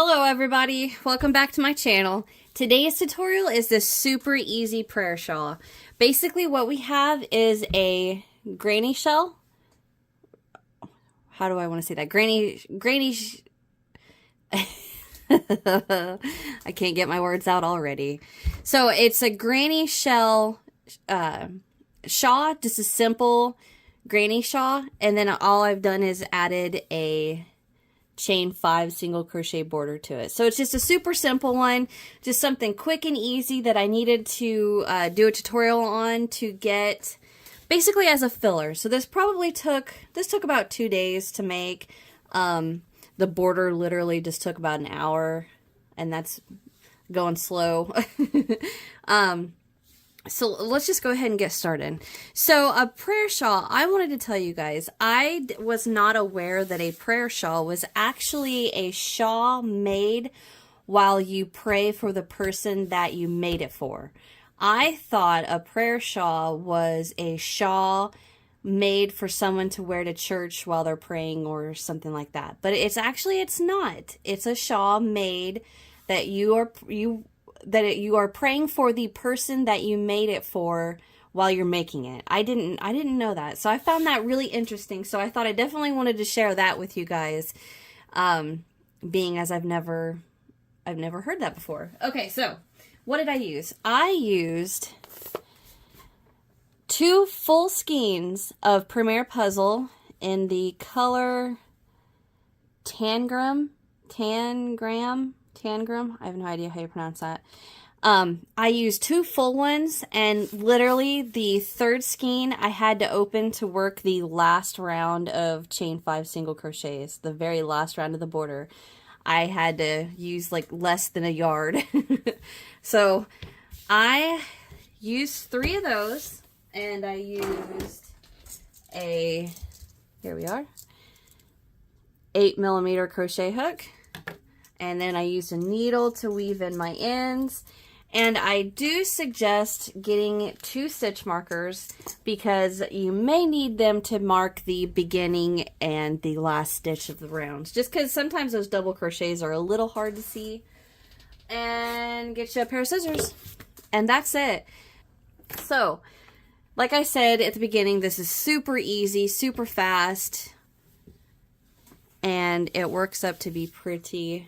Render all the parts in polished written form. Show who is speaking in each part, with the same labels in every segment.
Speaker 1: Hello everybody, welcome back to my channel. Today's tutorial is this super easy prayer shawl. Basically what we have is a granny shell. How do I want to say that? I can't get my words out already. So it's a granny shell shawl, just a simple granny shawl, and then all I've done is added a chain 5 single crochet border to it. So it's just a super simple one, just something quick and easy that I needed to do a tutorial on to get basically as a filler. So this took about 2 days to make. The border literally just took about an hour, and that's going slow. So let's just go ahead and get started. So a prayer shawl, I wanted to tell you guys, I was not aware that a prayer shawl was actually a shawl made while you pray for the person that you made it for. I thought a prayer shawl was a shawl made for someone to wear to church while they're praying or something like that. But it's not. It's a shawl made that you are praying for the person that you made it for while you're making it. I didn't know that. So I found that really interesting. So I thought I definitely wanted to share that with you guys. Being as I've never heard that before. Okay, so what did I use? I used 2 full skeins of Premier Puzzle in the color Tangram. I have no idea how you pronounce that. I used 2 full ones, and literally the 3rd skein I had to open to work the last round of chain 5 single crochets, the very last round of the border. I had to use like less than a yard. So I used 3 of those, and I used here we are, 8mm crochet hook. And then I used a needle to weave in my ends. And I do suggest getting 2 stitch markers because you may need them to mark the beginning and the last stitch of the round. Just because sometimes those double crochets are a little hard to see. And get you a pair of scissors. And that's it. So, like I said at the beginning, this is super easy, super fast. And it works up to be pretty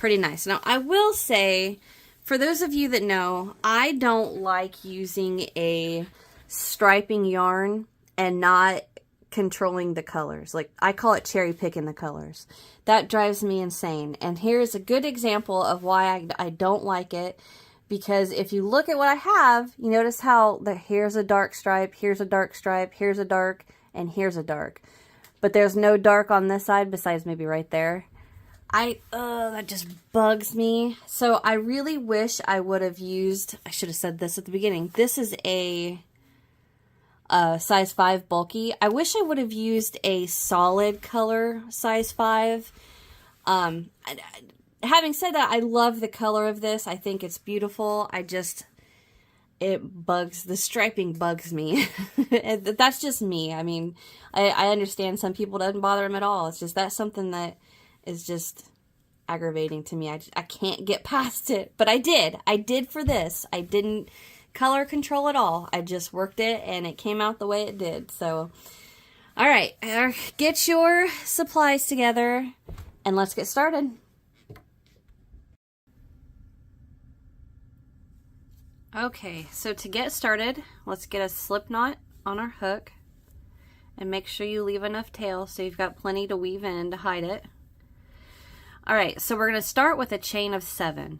Speaker 1: nice. Now, I will say, for those of you that know, I don't like using a striping yarn and not controlling the colors. Like, I call it cherry picking the colors. That drives me insane. And here's a good example of why I don't like it. Because if you look at what I have, you notice how here's a dark stripe, here's a dark stripe, here's a dark, and here's a dark. But there's no dark on this side besides maybe right there. That just bugs me. So I really wish I would have used, I should have said this at the beginning. This is a size 5 bulky. I wish I would have used a solid color size 5. Having said that, I love the color of this. I think it's beautiful. The striping bugs me. That's just me. I mean, I understand some people doesn't bother them at all. It's just that's something that is just aggravating to me. I can't get past it. But I did for this. I didn't color control at all. I just worked it and it came out the way it did. So, all right, get your supplies together and let's get started. Okay, so to get started, let's get a slip knot on our hook and make sure you leave enough tail so you've got plenty to weave in to hide it. All right, so we're going to start with a chain of 7.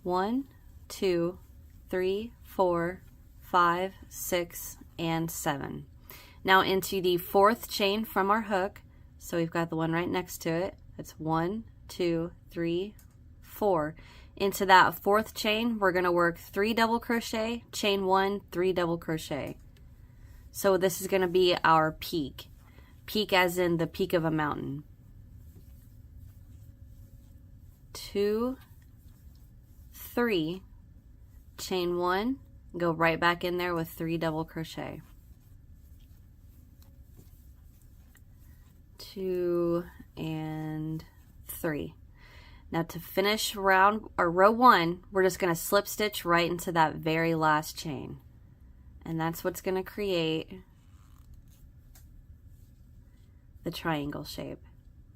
Speaker 1: 1, 2, 3, 4, 5, 6, and 7. Now into the 4th chain from our hook, so we've got the one right next to it. That's 1, 2, 3, 4. Into that 4th chain, we're going to work 3 double crochet, chain 1, 3 double crochet. So this is going to be our peak. Peak as in the peak of a mountain. 2, 3, chain 1, go right back in there with 3 double crochet. 2 and 3. Now to finish round or row 1, we're just going to slip stitch right into that very last chain. And that's what's going to create the triangle shape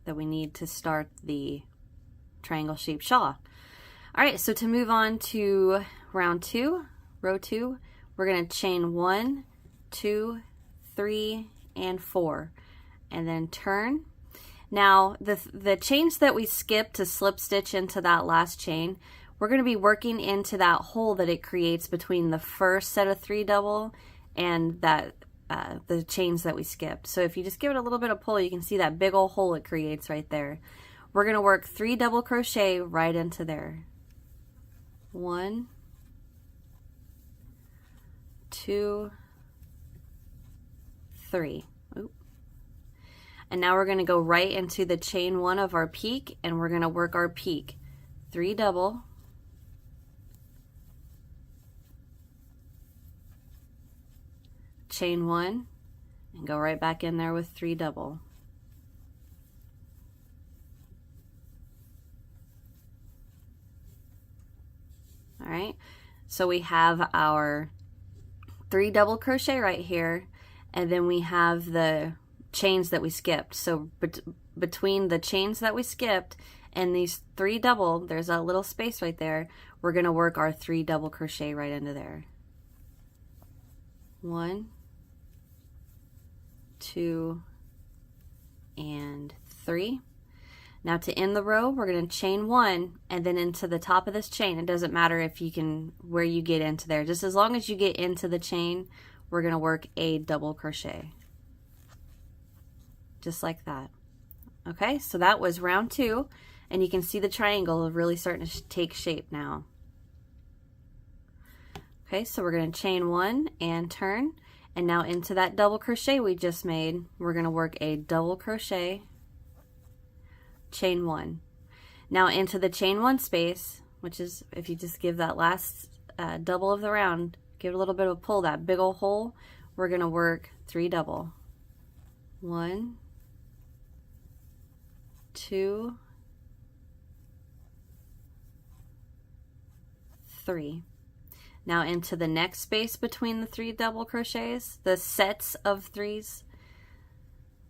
Speaker 1: that we need to start the triangle shaped shawl. All right, so to move on to round 2, row 2, we're going to chain 1, 2, 3, and 4, and then turn. Now the chains that we skipped to slip stitch into that last chain, we're going to be working into that hole that it creates between the first set of 3 double and that the chains that we skipped. So if you just give it a little bit of pull, you can see that big old hole it creates right there. We're going to work 3 double crochet right into there. 1, 2, 3. Oop. And now we're going to go right into the chain 1 of our peak, and we're going to work our peak. 3 double, chain 1, and go right back in there with 3 double. All right, so we have our 3 double crochet right here, and then we have the chains that we skipped. So between the chains that we skipped and these 3 double, there's a little space right there. We're going to work our 3 double crochet right into there. 1, 2, and 3. Now to end the row, we're going to chain 1 and then into the top of this chain. It doesn't matter if you can, where you get into there. Just as long as you get into the chain, we're going to work a double crochet. Just like that. Okay, so that was round 2, and you can see the triangle really starting to take shape now. Okay, so we're going to chain 1 and turn, and now into that double crochet we just made, we're going to work a double crochet, chain 1. Now into the chain 1 space, which is if you just give that last double of the round, give it a little bit of a pull, that big old hole, we're going to work 3 double. 1, 2, 3. Now into the next space between the 3 double crochets, the sets of 3s,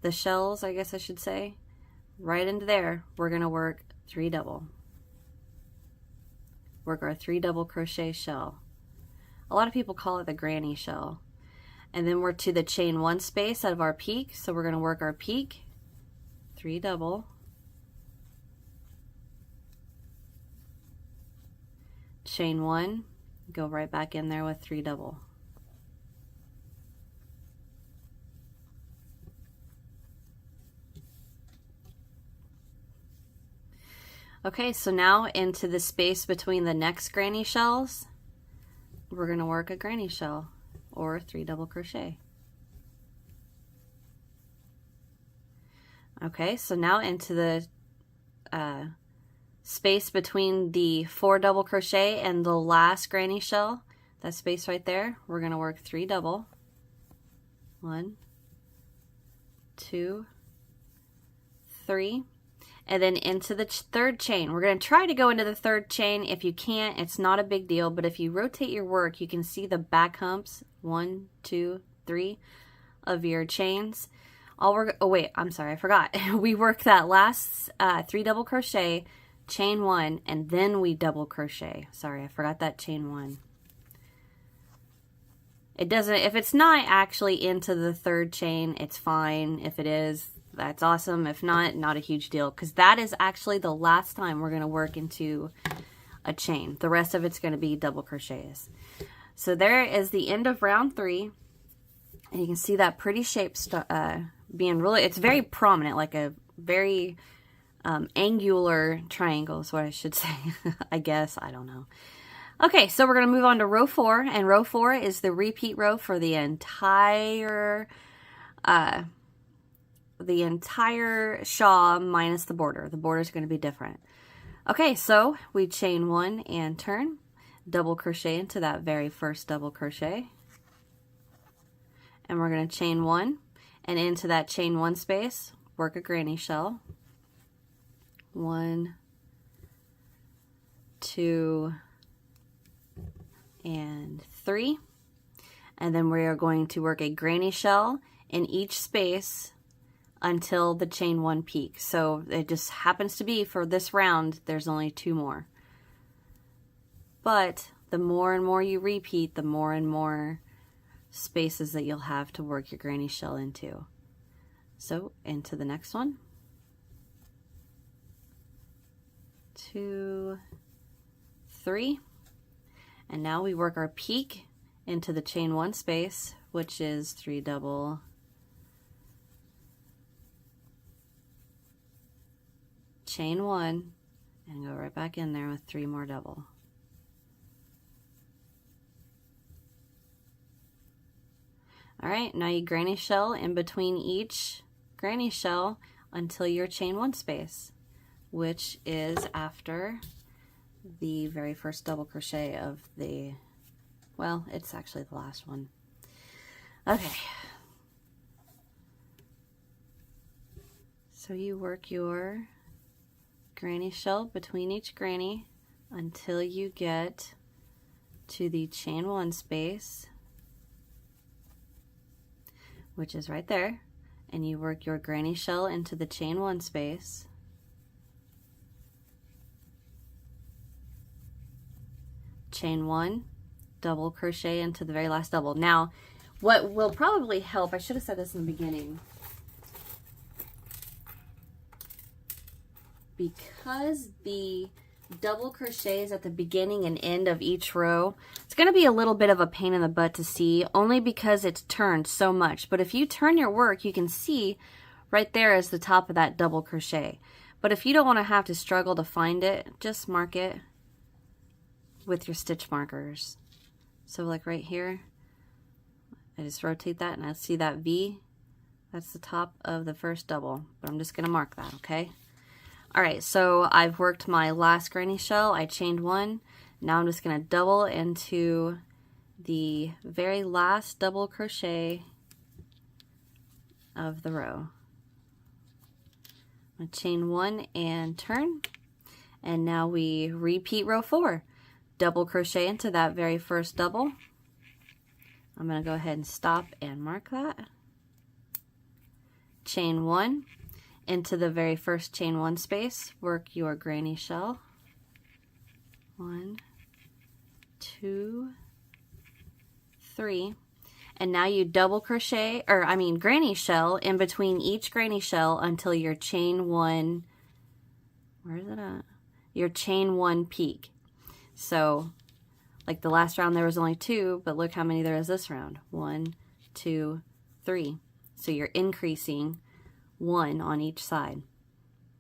Speaker 1: the shells, I guess I should say, right into there, we're going to work 3 double. Work our 3 double crochet shell. A lot of people call it the granny shell. And then we're to the chain 1 space out of our peak, so we're going to work our peak, 3 double, chain 1, go right back in there with 3 double. Okay, so now into the space between the next granny shells, we're going to work a granny shell or 3 double crochet. Okay, so now into the space between the 4 double crochet and the last granny shell, that space right there, we're going to work 3 double. 1, 2, 3. And then into the 3rd chain. We're going to try to go into the 3rd chain. If you can't, it's not a big deal, but if you rotate your work, you can see the back humps, 1, 2, 3 of your chains. Oh wait, I'm sorry, I forgot. We work that last 3 double crochet, chain 1, and then we double crochet. Sorry, I forgot that chain 1. It doesn't, if it's not actually into the 3rd chain, it's fine. If it is, that's awesome. If not, not a huge deal, because that is actually the last time we're going to work into a chain. The rest of it's going to be double crochets. So there is the end of round 3, and you can see that pretty shape being really, it's very prominent, like a very angular triangle is what I should say. I guess, I don't know. Okay, so we're going to move on to row 4, and row 4 is the repeat row for the entire shawl minus the border. The border is going to be different. Okay, so we chain 1 and turn, double crochet into that very first double crochet, and we're going to chain 1, and into that chain 1 space, work a granny shell. 1, 2, and 3. And then we are going to work a granny shell in each space until the chain 1 peak. So it just happens to be for this round, there's only 2 more. But the more and more you repeat, the more and more spaces that you'll have to work your granny shell into. So into the next one. 2, 3. And now we work our peak into the chain 1 space, which is 3 double, chain 1, and go right back in there with 3 more double. All right, now you granny shell in between each granny shell until your chain 1 space, which is after the very first double crochet of the, well, it's actually the last one. Okay. So you work your granny shell between each granny until you get to the chain 1 space, which is right there, and you work your granny shell into the chain 1 space, chain 1, double crochet into the very last double. Now, what will probably help, I should have said this in the beginning, because the double crochets at the beginning and end of each row, it's going to be a little bit of a pain in the butt to see, only because it's turned so much. But if you turn your work, you can see right there is the top of that double crochet. But if you don't want to have to struggle to find it, just mark it with your stitch markers. So like right here, I just rotate that and I see that V. That's the top of the first double, but I'm just going to mark that, okay? All right, so I've worked my last granny shell. I chained 1. Now I'm just going to double into the very last double crochet of the row. I'm going to chain 1 and turn. And now we repeat row 4. Double crochet into that very first double. I'm going to go ahead and stop and mark that. Chain 1. Into the very first chain 1 space, work your granny shell. 1, 2, 3. And now you double crochet, or I mean granny shell in between each granny shell until your chain 1, where is it at? Your chain 1 peak. So like the last round there was only 2, but look how many there is this round. 1, 2, 3. So you're increasing 1 on each side.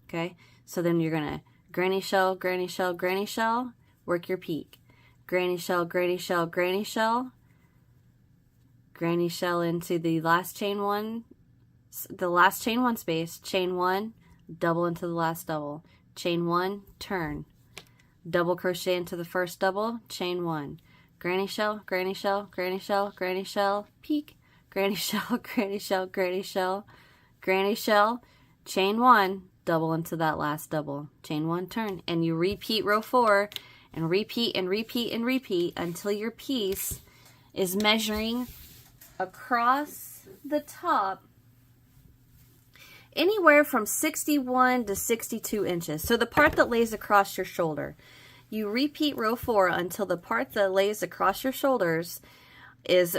Speaker 1: Okay, so then you're gonna granny shell, granny shell, granny shell, work your peak. Granny shell, granny shell, granny shell, granny shell into the last chain 1, the last chain 1 space, chain 1, double into the last double, chain 1, turn, double crochet into the first double, chain 1, granny shell, granny shell, granny shell, granny shell, peak, granny shell, granny shell, granny shell, granny shell, chain 1, double into that last double, chain 1, turn, and you repeat row 4 and repeat and repeat and repeat until your piece is measuring across the top anywhere from 61 to 62 inches. So the part that lays across your shoulder. You repeat row 4 until the part that lays across your shoulders is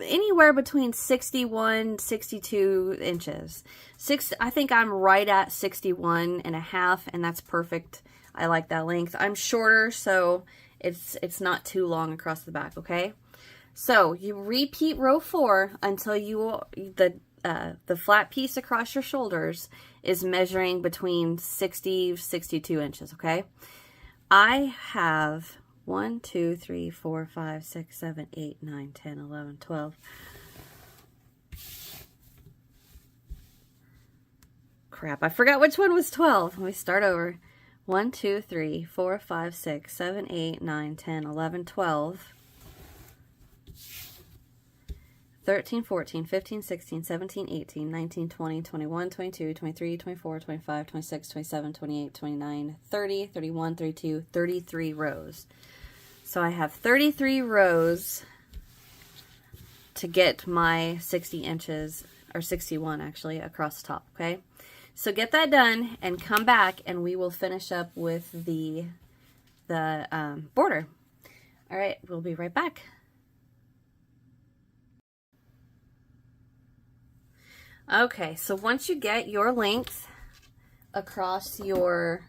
Speaker 1: anywhere between 61, 62 inches. I think I'm right at 61 and a half, and that's perfect. I like that length. I'm shorter, so it's not too long across the back, okay? So you repeat row 4 until the flat piece across your shoulders is measuring between 60, 62 inches, okay? I have 1, 2, 3, 4, 5, 6, 7, 8, 9, 10, 11, 12. Crap, I forgot which one was 12. Let me start over. 1, 2, 3, 4, 5, 6, 7, 8, 9, 10, 11, 12. 13, 14, 15, 16, 17, 18, 19, 20, 21, 22, 23, 24, 25, 26, 27, 28, 29, 30, 31, 32, 33 rows. So I have 33 rows to get my 60 inches, or 61 actually, across the top, okay? So get that done and come back and we will finish up with the border. All right, we'll be right back. Okay, so once you get your length across your,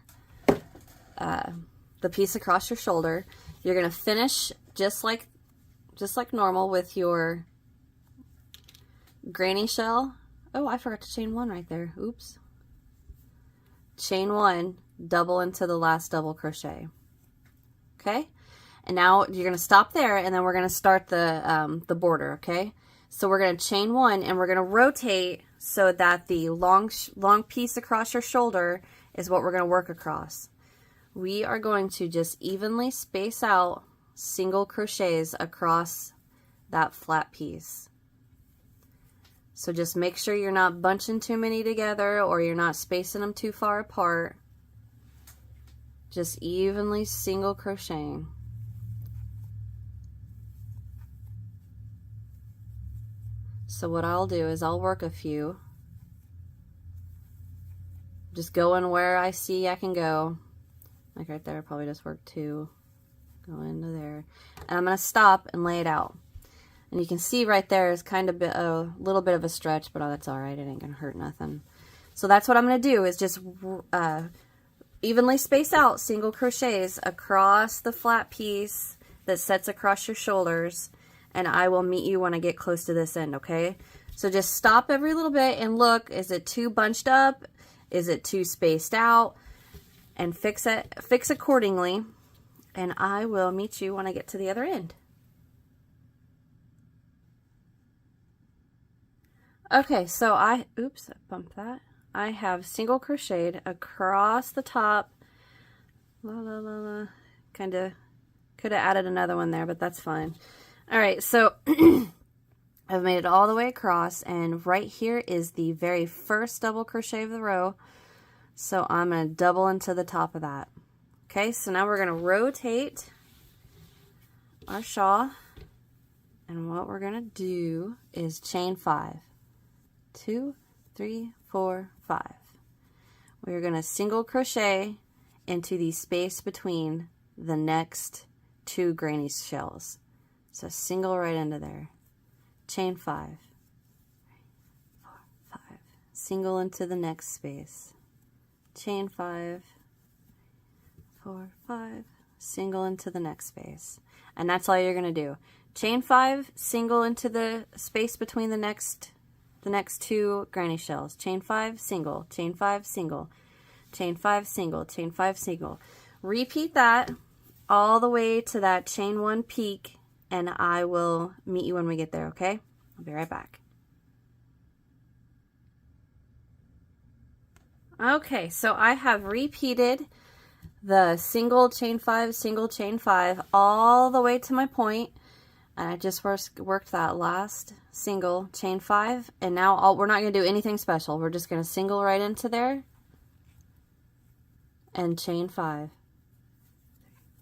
Speaker 1: the piece across your shoulder, you're gonna finish just like normal with your granny shell. Oh, I forgot to chain one right there. Oops. Chain one, double into the last double crochet. Okay, and now you're gonna stop there, and then we're gonna start the border. Okay, so we're gonna chain one, and we're gonna rotate so that the long piece across your shoulder is what we're gonna work across. We are going to just evenly space out single crochets across that flat piece. So just make sure you're not bunching too many together or you're not spacing them too far apart. Just evenly single crocheting. So what I'll do is I'll work a few. Just going where I see I can go. Like right there, I'll probably just work 2. Go into there. And I'm going to stop and lay it out. And you can see right there is kind of a little bit of a stretch, but that's all right. It ain't going to hurt nothing. So that's what I'm going to do is just evenly space out single crochets across the flat piece that sets across your shoulders. And I will meet you when I get close to this end, okay? So just stop every little bit and look. Is it too bunched up? Is it too spaced out? And fix accordingly. And I will meet you when I get to the other end. Okay, so oops, I bumped that. I have single crocheted across the top. Kind of could have added another one there, but that's fine. All right, so I've made it all the way across, and right here is the very first double crochet of the row. So I'm going to double into the top of that. Okay, so now we're going to rotate our shawl, and what we're going to do is chain 5. 2, 3, 4, 5. We're going to single crochet into the space between the next 2 granny shells. So single right into there. Chain 5. 3, 4, 5. Single into the next space. Chain 5. 4, 5. Single into the next space. And that's all you're going to do. Chain 5, single into the space between the next 2 granny shells. Chain 5, single. Chain 5, single. Chain 5, single. Chain 5, single. Repeat that all the way to that chain 1 peak, and I will meet you when we get there, okay? I'll be right back. Okay, so I have repeated the single chain 5, single chain 5 all the way to my point, and I just worked that last single chain 5, and now we're not going to do anything special. We're just going to single right into there and chain 5, 3,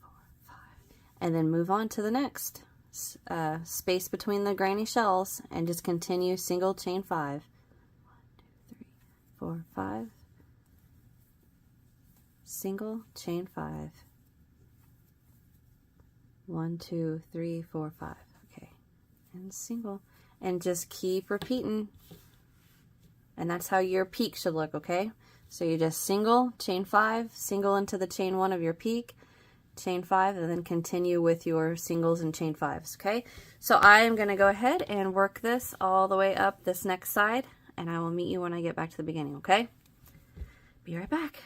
Speaker 1: 4, 5, and then move on to the next space between the granny shells and just continue single chain 5. 1, 2, 3, 4, 5. Single chain 5. 1, 2, 3, 4, 5. Okay, and single, and just keep repeating, and that's how your peak should look. Okay, so you just single chain 5, single into the chain 1 of your peak, chain 5, and then continue with your singles and chain 5s. Okay, so I am going to go ahead and work this all the way up this next side, and I will meet you when I get back to the beginning. Okay, be right back.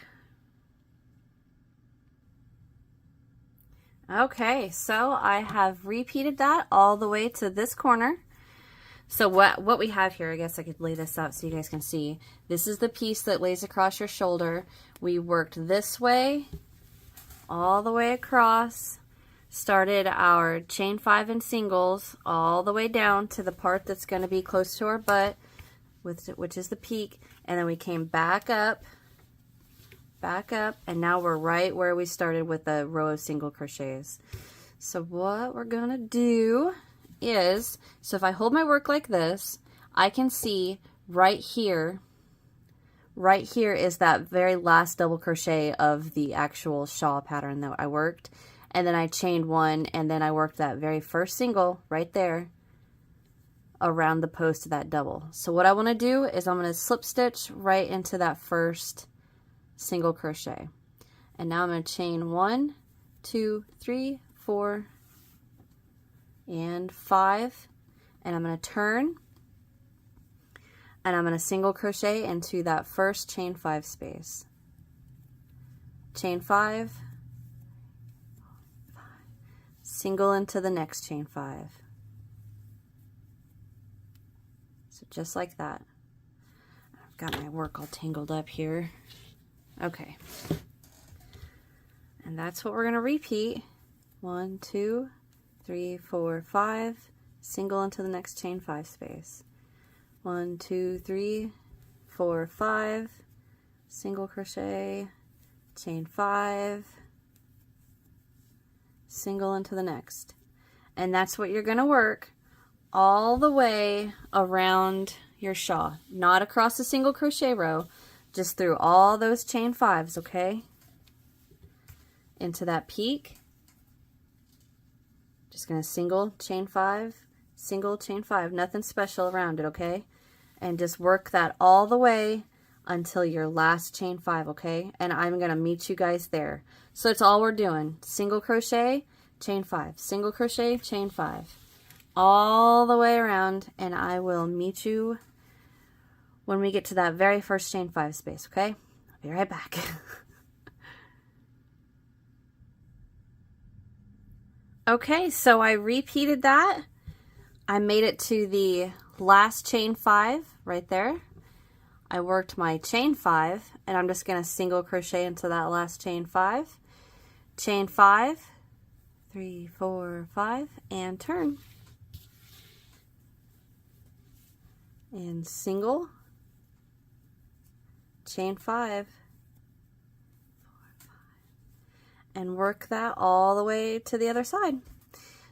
Speaker 1: Okay, so I have repeated that all the way to this corner. So what we have here, I guess I could lay this out so you guys can see. This is the piece that lays across your shoulder. We worked this way, all the way across, started our chain 5 and singles all the way down to the part that's going to be close to our butt, which is the peak, and then we came back up, and now we're right where we started with a row of single crochets. So what we're gonna do is, so if I hold my work like this, I can see right here is that very last double crochet of the actual shawl pattern that I worked, and then I chained 1, and then I worked that very first single right there around the post of that double. So what I want to do is I'm going to slip stitch right into that first single crochet, and now I'm going to chain 1, 2, 3, 4, and 5, and I'm going to turn, and I'm going to single crochet into that first chain 5 space, chain 5, single into the next chain 5. So just like that. I've got my work all tangled up here. Okay. And that's what we're going to repeat. 1, 2, 3, 4, 5, single into the next chain 5 space. 1, 2, 3, 4, 5, single crochet, chain 5, single into the next. And that's what you're going to work all the way around your shawl, not across a single crochet row, just through all those chain 5s, okay? Into that peak. Just going to single, chain 5, single, chain 5, nothing special around it, okay? And just work that all the way until your last chain 5, okay? And I'm going to meet you guys there. So it's all we're doing. Single crochet, chain 5, single crochet, chain 5, all the way around, and I will meet you when we get to that very first chain 5 space, okay? I'll be right back. Okay, so I repeated that. I made it to the last chain 5 right there. I worked my chain 5, and I'm just going to single crochet into that last chain 5. Chain 5, 3, 4, 5, and turn. And single, chain 5, 4, 5, and work that all the way to the other side.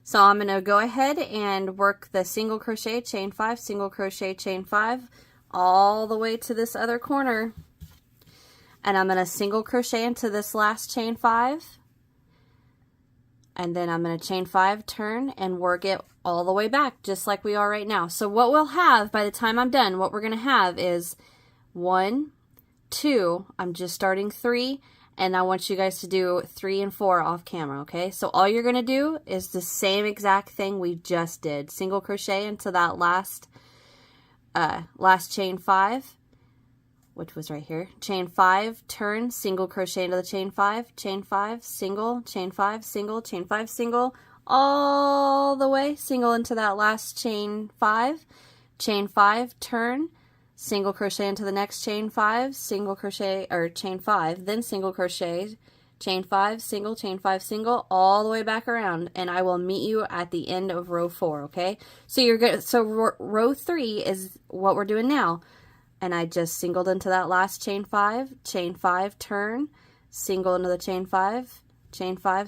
Speaker 1: So I'm going to go ahead and work the single crochet, chain 5, single crochet, chain 5, all the way to this other corner. And I'm going to single crochet into this last chain 5, and then I'm going to chain 5, turn, and work it all the way back, just like we are right now. So what we'll have by the time I'm done, what we're going to have is 1, 2, I'm just starting 3, and I want you guys to do 3 and 4 off camera, okay? So all you're going to do is the same exact thing we just did. Single crochet into that last chain 5, which was right here. Chain 5, turn, single crochet into the chain 5, chain 5, single, chain 5, single, chain 5, single, all the way, single into that last chain 5, chain 5, turn, single crochet into the next chain 5, single crochet, or chain 5, then single crochet, chain 5, single, chain 5, single, all the way back around, and I will meet you at the end of row 4, okay? So you're good. So row 3 is what we're doing now, and I just singled into that last chain 5, turn, single into the chain 5,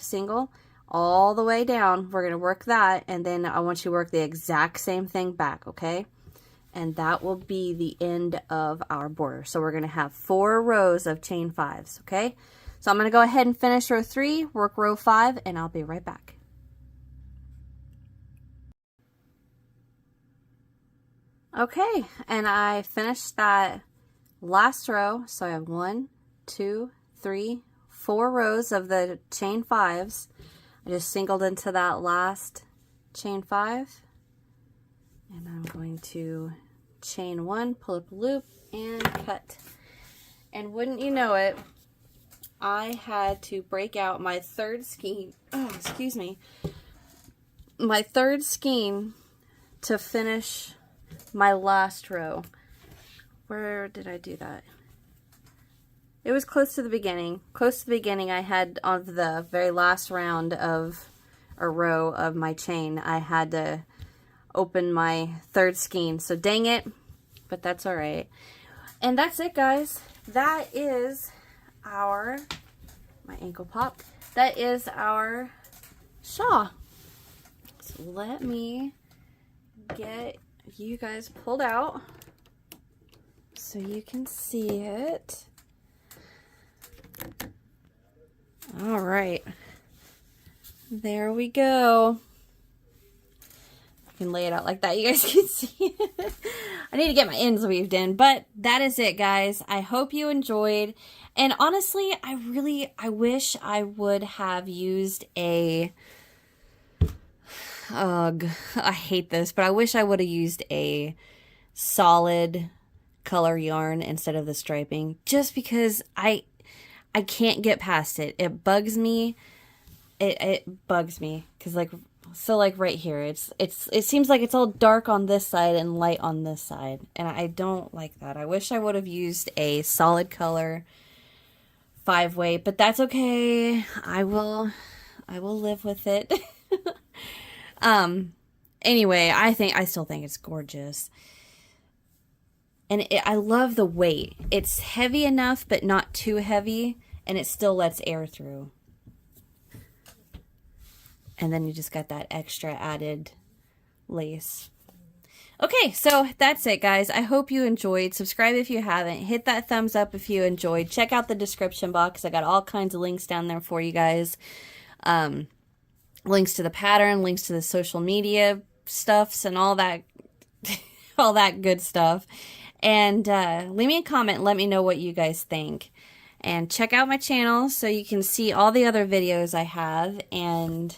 Speaker 1: single, all the way down. We're going to work that, and then I want you to work the exact same thing back, okay? And that will be the end of our border. So we're going to have 4 rows of chain 5s, okay? So I'm going to go ahead and finish row 3, work row 5, and I'll be right back. Okay, and I finished that last row. So I have 1, 2, 3, 4 rows of the chain 5s. I just singled into that last chain 5, and I'm going to chain 1, pull up a loop, and cut. And wouldn't you know it, I had to break out my third skein, my third skein to finish my last row. Where did I do that? It was close to the beginning. Close to the beginning, I had on the very last round of or row of my chain, I had to open my third skein. So dang it, but that's all right. And that's it, guys. That is our, my ankle pop, that is our shawl. So let me get you guys pulled out so you can see it. All right, there we go. I can lay it out like that, you guys can see it. I need to get my ends weaved in, but that is it, guys. I hope you enjoyed. And honestly, I wish I would have used a, ugh, I hate this, but I wish I would have used a solid color yarn instead of the striping, just because I can't get past it. It bugs me. It bugs me because like right here, it seems like it's all dark on this side and light on this side, and I don't like that. I wish I would have used a solid color 5-way, but that's okay. I will live with it. Anyway, I still think it's gorgeous. And I love the weight. It's heavy enough, but not too heavy, and it still lets air through. And then you just got that extra added lace. Okay, so that's it, guys. I hope you enjoyed. Subscribe if you haven't. Hit that thumbs up if you enjoyed. Check out the description box. I got all kinds of links down there for you guys. Links to the pattern, links to the social media stuffs, and all that, all that good stuff. And leave me a comment and let me know what you guys think. And check out my channel so you can see all the other videos I have. And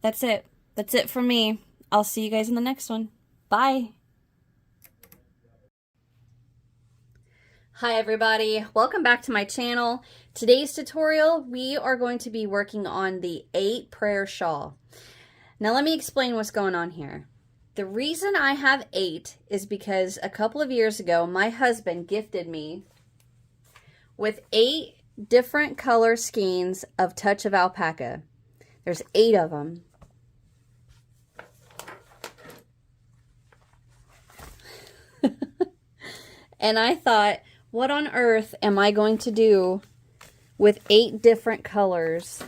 Speaker 1: that's it. That's it for me. I'll see you guys in the next one. Bye. Hi everybody, welcome back to my channel. Today's tutorial, we are going to be working on the 8 prayer shawl. Now let me explain what's going on here. The reason I have 8 is because a couple of years ago, my husband gifted me with 8 different color skeins of Touch of Alpaca. There's 8 of them. And I thought, what on earth am I going to do with 8 different colors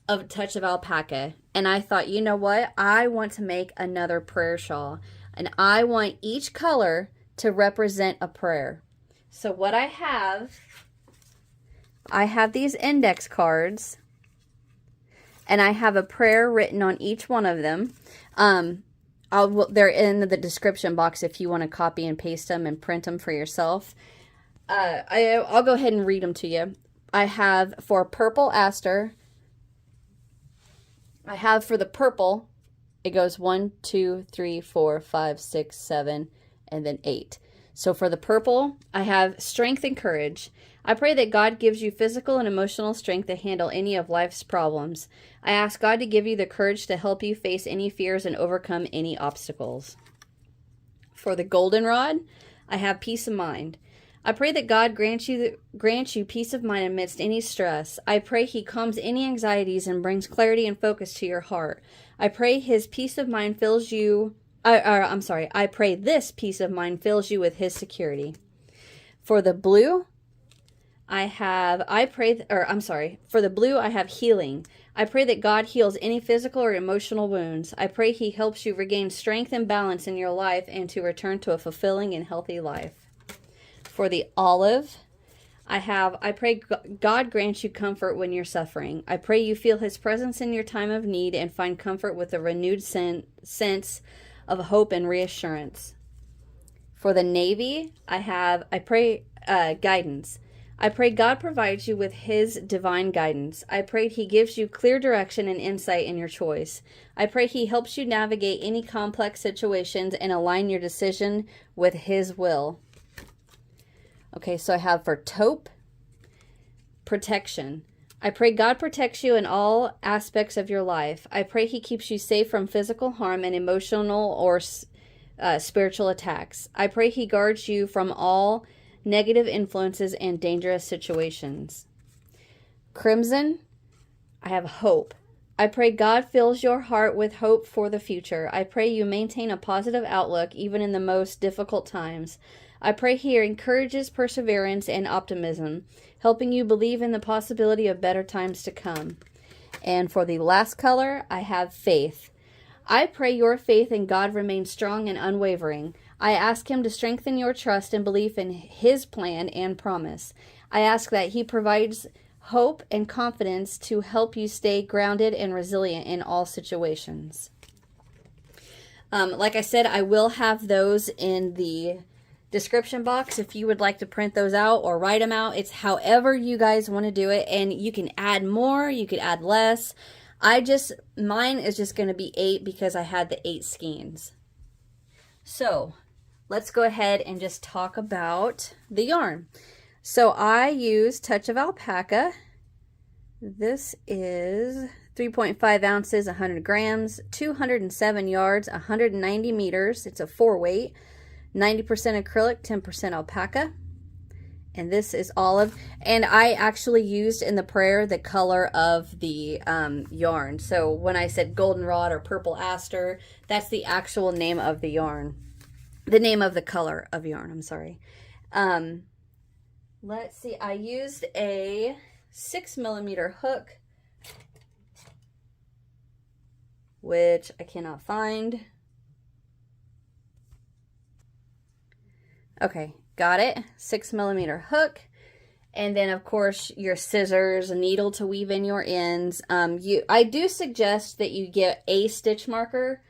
Speaker 1: of Touch of Alpaca? And I thought, you know what? I want to make another prayer shawl. And I want each color to represent a prayer. So what I have these index cards. And I have a prayer written on each one of them. They're in the description box if you want to copy and paste them and print them for yourself. I'll go ahead and read them to you. I have for purple aster, I have for the purple, it goes 1, 2, 3, 4, 5, 6, 7, and then 8. So for the purple, I have strength and courage. I pray that God gives you physical and emotional strength to handle any of life's problems. I ask God to give you the courage to help you face any fears and overcome any obstacles. For the goldenrod, I have peace of mind. I pray that God grants you peace of mind amidst any stress. I pray He calms any anxieties and brings clarity and focus to your heart. I pray His peace of mind fills you. I pray this peace of mind fills you with His security. For the blue, for the blue, I have healing. I pray that God heals any physical or emotional wounds. I pray He helps you regain strength and balance in your life and to return to a fulfilling and healthy life. For the olive, I pray God grants you comfort when you're suffering. I pray you feel His presence in your time of need and find comfort with a renewed sense of hope and reassurance. For the navy, I pray guidance. I pray God provides you with His divine guidance. I pray He gives you clear direction and insight in your choice. I pray He helps you navigate any complex situations and align your decision with His will. Okay, so I have for taupe, protection. I pray God protects you in all aspects of your life. I pray He keeps you safe from physical harm and emotional or spiritual attacks. I pray He guards you from all negative influences and dangerous situations. Crimson, I have hope. I pray God fills your heart with hope for the future. I pray you maintain a positive outlook even in the most difficult times. I pray He encourages perseverance and optimism, helping you believe in the possibility of better times to come. And for the last color, I have faith. I pray your faith in God remains strong and unwavering. I ask Him to strengthen your trust and belief in His plan and promise. I ask that He provides hope and confidence to help you stay grounded and resilient in all situations. Like I said, I will have those in the description box if you would like to print those out or write them out. It's however you guys want to do it, and you can add more, you could add less. Mine is just going to be 8 because I had the 8 skeins. So let's go ahead and just talk about the yarn. So I use Touch of Alpaca. This is 3.5 ounces, 100 grams, 207 yards, 190 meters. It's a 4-weight, 90% acrylic, 10% alpaca. And this is olive. And I actually used in the prayer the color of the yarn. So when I said goldenrod or purple aster, that's the actual name of the yarn. The name of the color of yarn, I'm sorry. Let's see, I used a 6mm hook, which I cannot find. Okay, got it. 6mm hook. And then, of course, your scissors, a needle to weave in your ends. I do suggest that you get a stitch marker,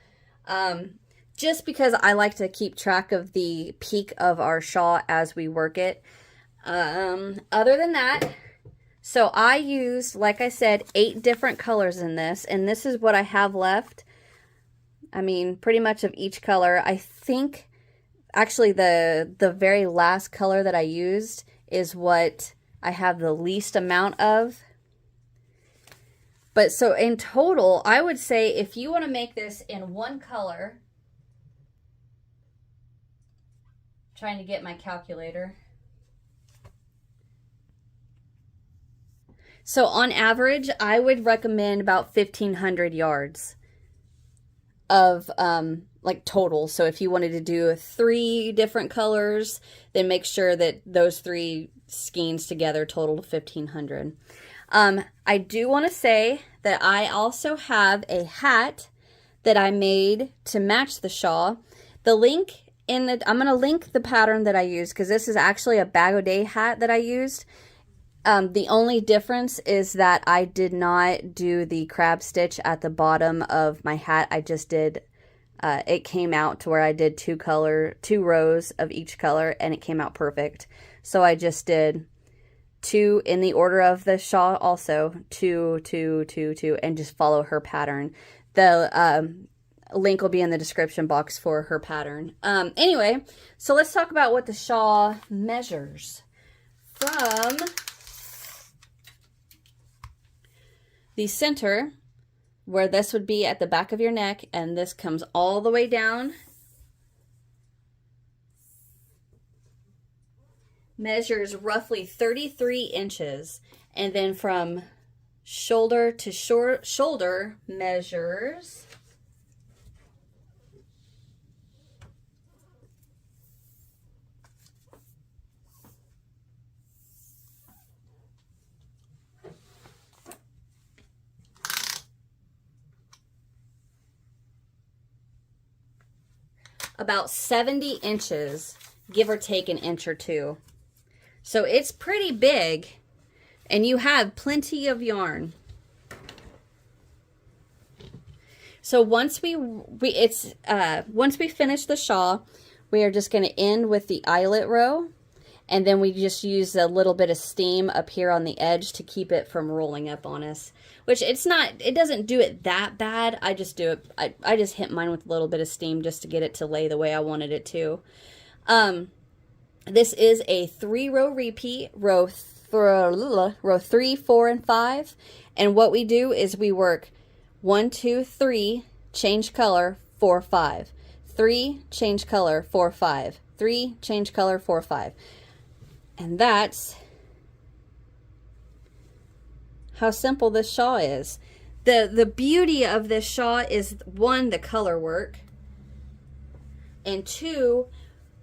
Speaker 1: just because I like to keep track of the peak of our shawl as we work it. Other than that, so I used, like I said, 8 different colors in this, and this is what I have left. I mean, pretty much of each color. I think, actually, the very last color that I used is what I have the least amount of. But so in total, I would say if you want to make this in one color, trying to get my calculator. So on average, I would recommend about 1,500 yards of like total. So if you wanted to do 3 different colors, then make sure that those 3 skeins together total 1,500. I do want to say that I also have a hat that I made to match the shawl. The link in the, I'm going to link the pattern that I used because this is actually a bag-o-day hat that I used. The only difference is that I did not do the crab stitch at the bottom of my hat. I just did, it came out to where I did 2 rows of each color, and it came out perfect. So I just did 2 in the order of the shawl also, 2, 2, 2, 2, and just follow her pattern. The link will be in the description box for her pattern. Anyway, so let's talk about what the shawl measures. From the center, where this would be at the back of your neck, and this comes all the way down, measures roughly 33 inches. And then from shoulder to shoulder measures about 70 inches, give or take an inch or 2. So it's pretty big, and you have plenty of yarn. So once we finish the shawl, we are just going to end with the eyelet row, and then we just use a little bit of steam up here on the edge to keep it from rolling up on us. Which it doesn't do it that bad. I just do it, I just hit mine with a little bit of steam just to get it to lay the way I wanted it to. This is a 3-row repeat, row 3, 4, and 5. And what we do is we work 1, 2, 3, change color, 4, 5. 3, change color, 4, 5. 3, change color, 4, 5. And that's how simple this shawl is. The beauty of this shawl is, one, the color work, and two,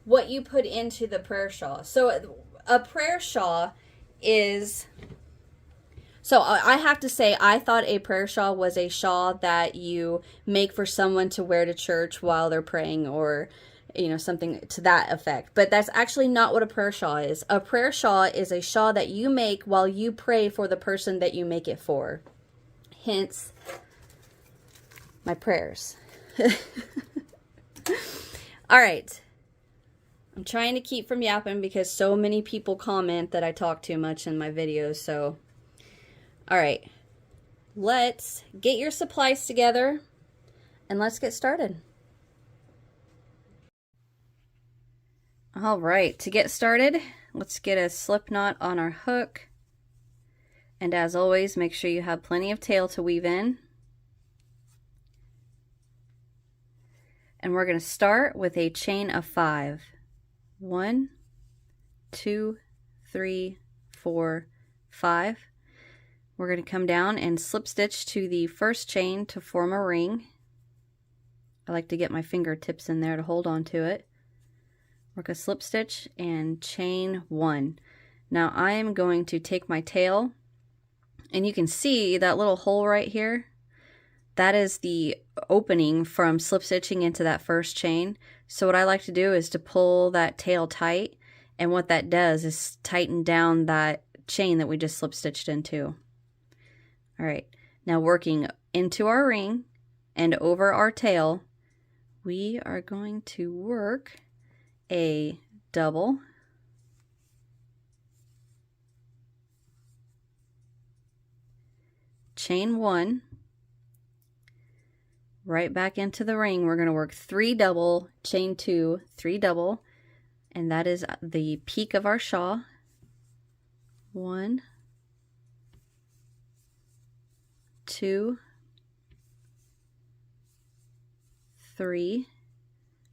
Speaker 1: what you put into the prayer shawl. So a prayer shawl is, so I have to say, I thought a prayer shawl was a shawl that you make for someone to wear to church while they're praying, or something to that effect. But that's actually not what a prayer shawl is. A prayer shawl is a shawl that you make while you pray for the person that you make it for. Hence my prayers. All right. I'm trying to keep from yapping because so many people comment that I talk too much in my videos. So, all right. Let's get your supplies together and let's get started. All right. To get started, let's get a slip knot on our hook. And as always, make sure you have plenty of tail to weave in. And we're going to start with a chain of 5. 1, 2, 3, 4, 5. We're going to come down and slip stitch to the first chain to form a ring. I like to get my fingertips in there to hold on to it. Work a slip stitch and chain 1. Now I am going to take my tail, and you can see that little hole right here. That is the opening from slip stitching into that first chain. So what I like to do is to pull that tail tight, and what that does is tighten down that chain that we just slip stitched into. All right, now working into our ring and over our tail, we are going to work a double, chain 1, right back into the ring. We're going to work 3 double, chain 2, 3 double, and that is the peak of our shawl. 1, 2, 3,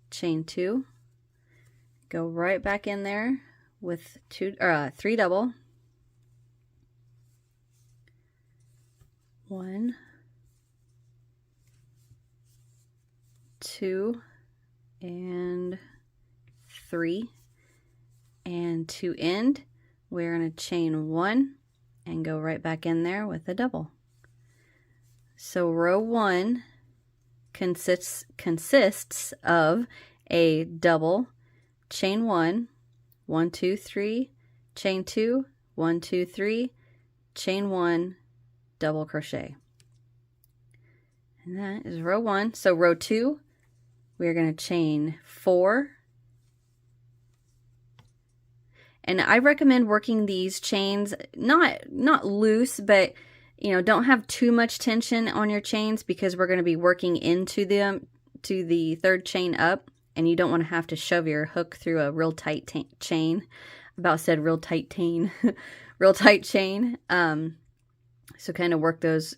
Speaker 1: chain 2, go right back in there with 3 double, 1, 2, and 3, and to end we're going to chain 1 and go right back in there with a double. So row 1 consists of a double, chain 1, 1, 2, 3, chain 2, 1, 2, 3, chain 1, double crochet. And that is row 1. So row 2, we're going to chain 4. And I recommend working these chains not loose, but don't have too much tension on your chains, because we're going to be working into them to the third chain up, and you don't want to have to shove your hook through a real tight chain. About said real tight chain, real tight chain. So kind of work those,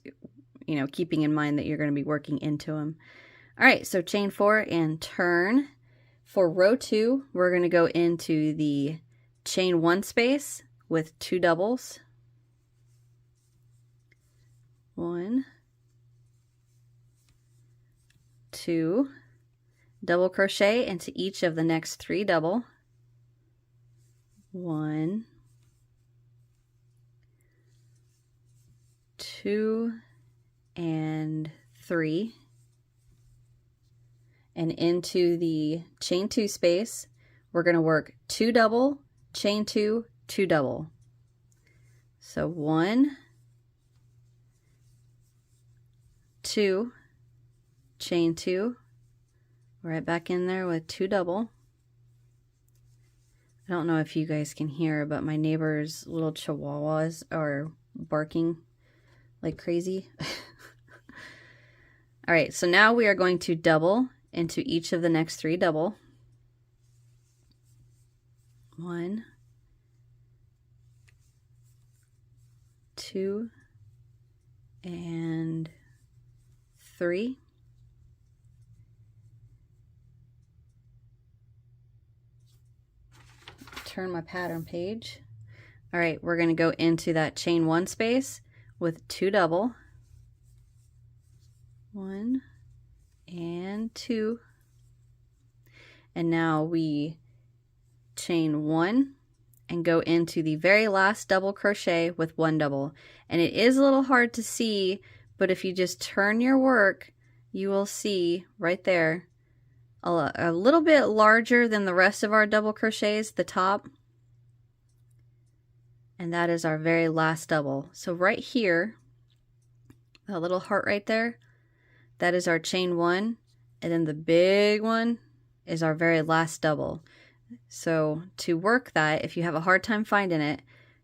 Speaker 1: keeping in mind that you're going to be working into them. All right, so chain 4 and turn. For row 2, we're going to go into the chain 1 space with 2 doubles. 1, 2, double crochet into each of the next 3 double. 1, 2, and 3. And into the chain 2 space, we're going to work 2 double, chain 2, 2 double. So 1, 2, chain 2, right back in there with 2 double. I don't know if you guys can hear, but my neighbor's little chihuahuas are barking like crazy. All right, so now we are going to double into each of the next 3 double. 1, 2, and 3. Turn my pattern page. All right, we're going to go into that chain 1 space with 2 double. 1 and 2, and now we chain 1 and go into the very last double crochet with 1 double. And it is a little hard to see, but if you just turn your work, you will see right there a little bit larger than the rest of our double crochets, the top. And that is our very last double. So right here, that little heart right there, that is our chain 1, and then the big one is our very last double. So to work that, if you have a hard time finding it,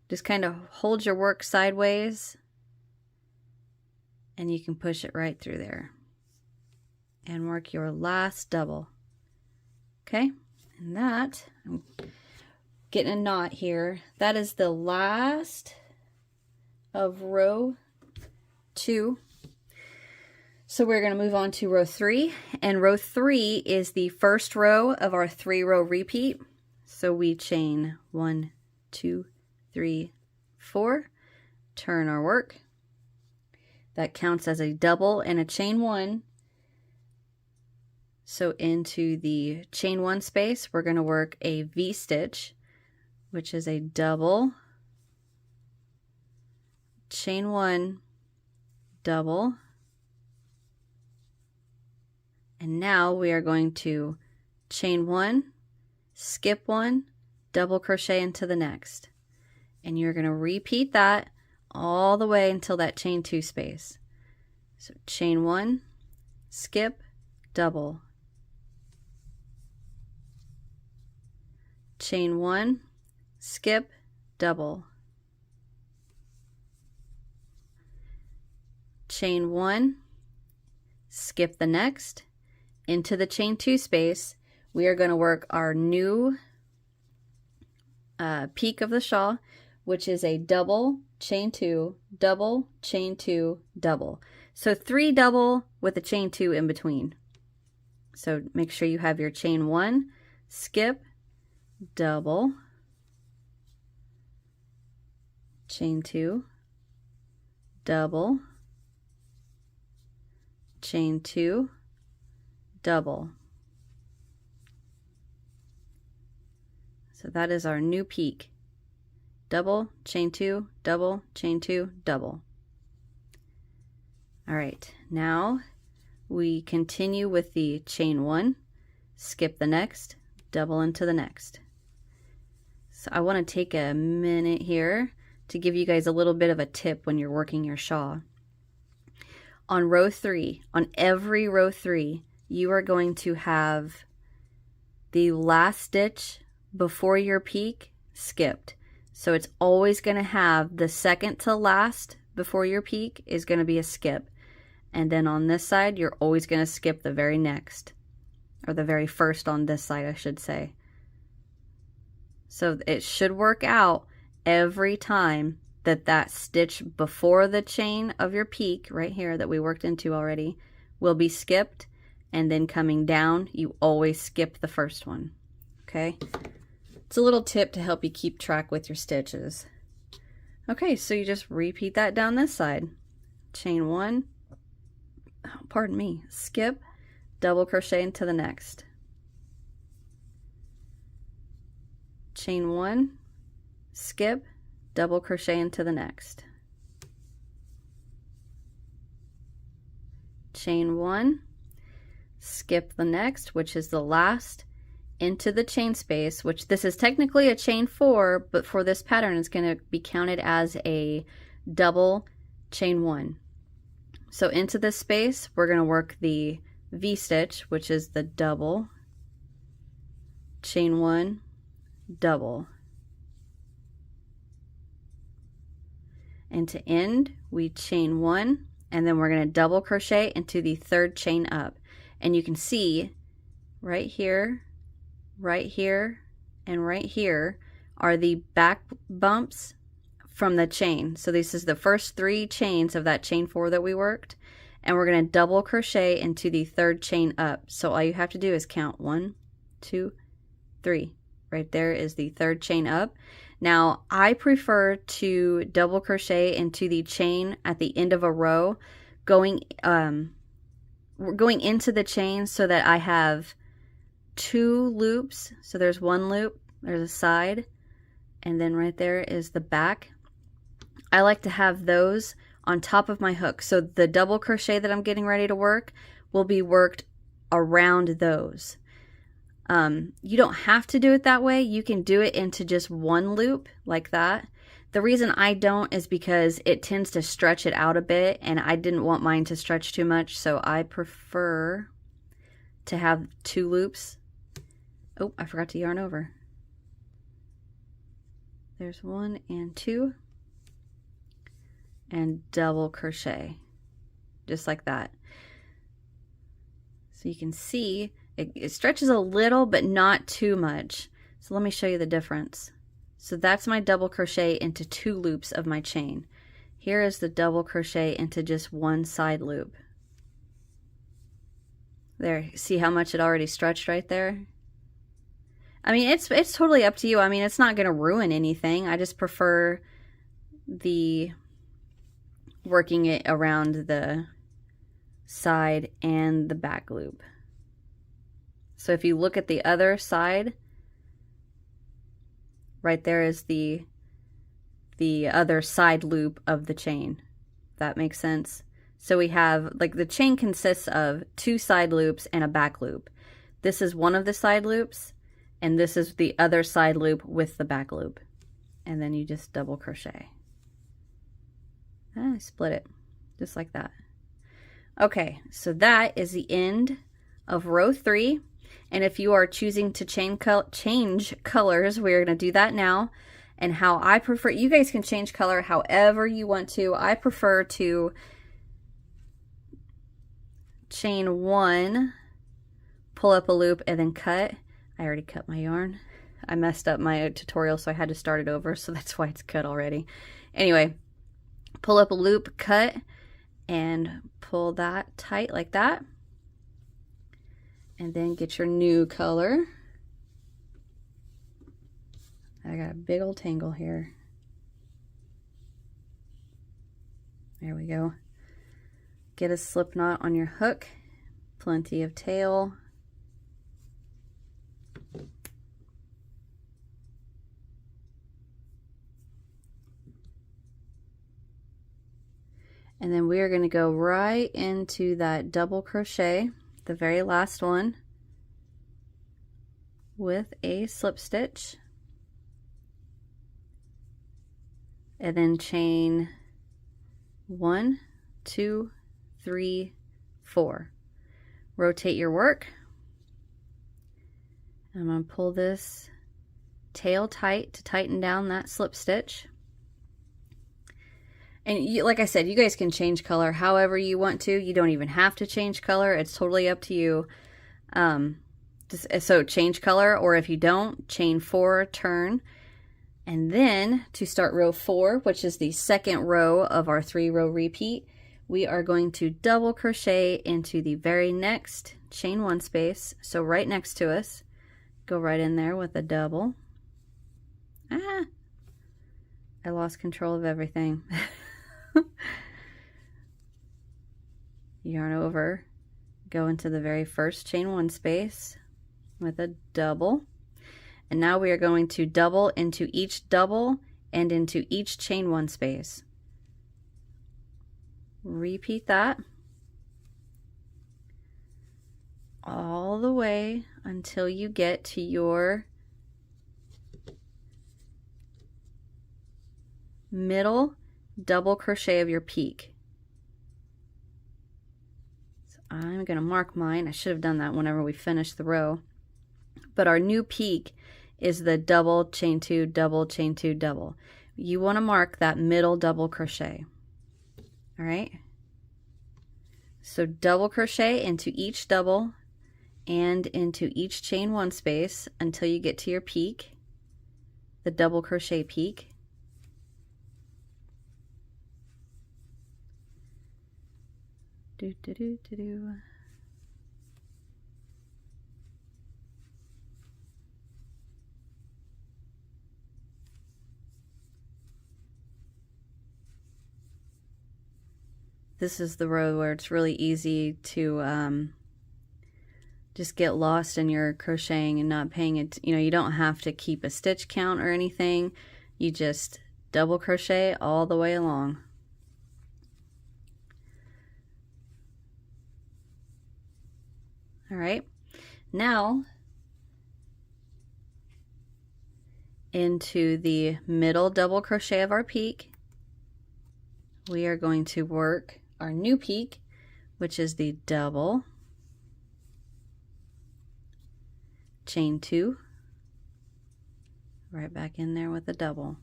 Speaker 1: just kind of hold your work sideways and you can push it right through there and work your last double. Okay, and that, I'm getting a knot here, that is the last of row 2. So we're going to move on to row 3, and row 3 is the first row of our 3-row repeat. So we chain 1, 2, 3, 4, turn our work. That counts as a double and a chain 1. So into the chain 1 space, we're going to work a V-stitch, which is a double, chain 1, double, and now we are going to chain 1, skip 1, double crochet into the next, and you're going to repeat that all the way until that chain 2 space. So chain 1, skip, double, chain 1, skip, double, chain 1, skip the next, into the chain 2 space. We are going to work our new peak of the shawl, which is a double, chain 2, double, chain 2, double. So 3 double with a chain 2 in between. So make sure you have your chain 1, skip, double, chain 2, double, chain 2, double. So that is our new peak. Double, chain 2, double, chain 2, double. All right, now we continue with the chain 1, skip the next, double into the next. So I want to take a minute here to give you guys a little bit of a tip when you're working your shawl. On row 3, on every row 3, you are going to have the last stitch before your peak skipped. So it's always going to have the second to last before your peak is going to be a skip. And then on this side, you're always going to skip the very next, or the very first on this side, I should say. So it should work out every time that stitch before the chain of your peak right here that we worked into already will be skipped, and then coming down you always skip the first one. Okay, it's a little tip to help you keep track with your stitches. Okay, so you just repeat that down this side. Chain 1, pardon me, skip, double crochet into the next, chain 1, skip, double crochet into the next, chain 1, skip the next, which is the last, into the chain space, which this is technically a chain 4, but for this pattern it's going to be counted as a double chain 1. So into this space we're going to work the V-stitch, which is the double, chain 1, double. And to end, we chain 1, and then we're going to double crochet into the third chain up. And you can see right here, and right here are the back bumps from the chain. So this is the first 3 chains of that chain 4 that we worked, and we're going to double crochet into the third chain up. So all you have to do is count 1, 2, 3. Right there is the third chain up. Now I prefer to double crochet into the chain at the end of a row, going going into the chain so that I have 2 loops. So there's 1 loop, there's a side, and then right there is the back. I like to have those on top of my hook. So the double crochet that I'm getting ready to work will be worked around those. You don't have to do it that way. You can do it into just 1 loop like that. The reason I don't is because it tends to stretch it out a bit, and I didn't want mine to stretch too much, so I prefer to have 2 loops. Oh, I forgot to yarn over. There's 1 and 2, and double crochet, just like that. So you can see it stretches a little, but not too much. So let me show you the difference. So that's my double crochet into 2 loops of my chain. Here is the double crochet into just 1 side loop. There, see how much it already stretched right there? I mean, it's totally up to you. I mean, it's not going to ruin anything. I just prefer the working it around the side and the back loop. So if you look at the other side, right there is the other side loop of the chain. That makes sense. So we have, like, the chain consists of 2 side loops and a back loop. This is one of the side loops, and this is the other side loop with the back loop. And then you just double crochet. I split it just like that. Okay, so that is the end of row 3. And if you are choosing to change colors, we're going to do that now. And how I prefer, you guys can change color however you want to. I prefer to chain 1, pull up a loop, and then cut. I already cut my yarn. I messed up my tutorial, so I had to start it over, so that's why it's cut already. Anyway, pull up a loop, cut, and pull that tight like that. And then get your new color. I got a big old tangle here. There we go. Get a slip knot on your hook. Plenty of tail. And then we are going to go right into that double crochet, the very last one, with a slip stitch, and then chain 1, 2, 3, 4. Rotate your work. I'm going to pull this tail tight to tighten down that slip stitch. And like I said, you guys can change color however you want to. You don't even have to change color. It's totally up to you. So change color, or if you don't, chain 4, turn. And then to start row 4, which is the second row of our 3-row repeat, we are going to double crochet into the very next chain 1 space. So right next to us, go right in there with a double. I lost control of everything. Yarn over, go into the very first chain 1 space with a double, and now we are going to double into each double and into each chain 1 space. Repeat that all the way until you get to your middle double crochet of your peak. So I'm going to mark mine. I should have done that whenever we finish the row. But our new peak is the double, chain 2, double, chain 2, double. You want to mark that middle double crochet. All right? So double crochet into each double and into each chain 1 space until you get to your peak, the double crochet peak. Do, do, do, do, do. This is the row where it's really easy to just get lost in your crocheting and not paying it. You know, you don't have to keep a stitch count or anything. You just double crochet all the way along. All right, now into the middle double crochet of our peak, we are going to work our new peak, which is the double, chain 2, right back in there with a double.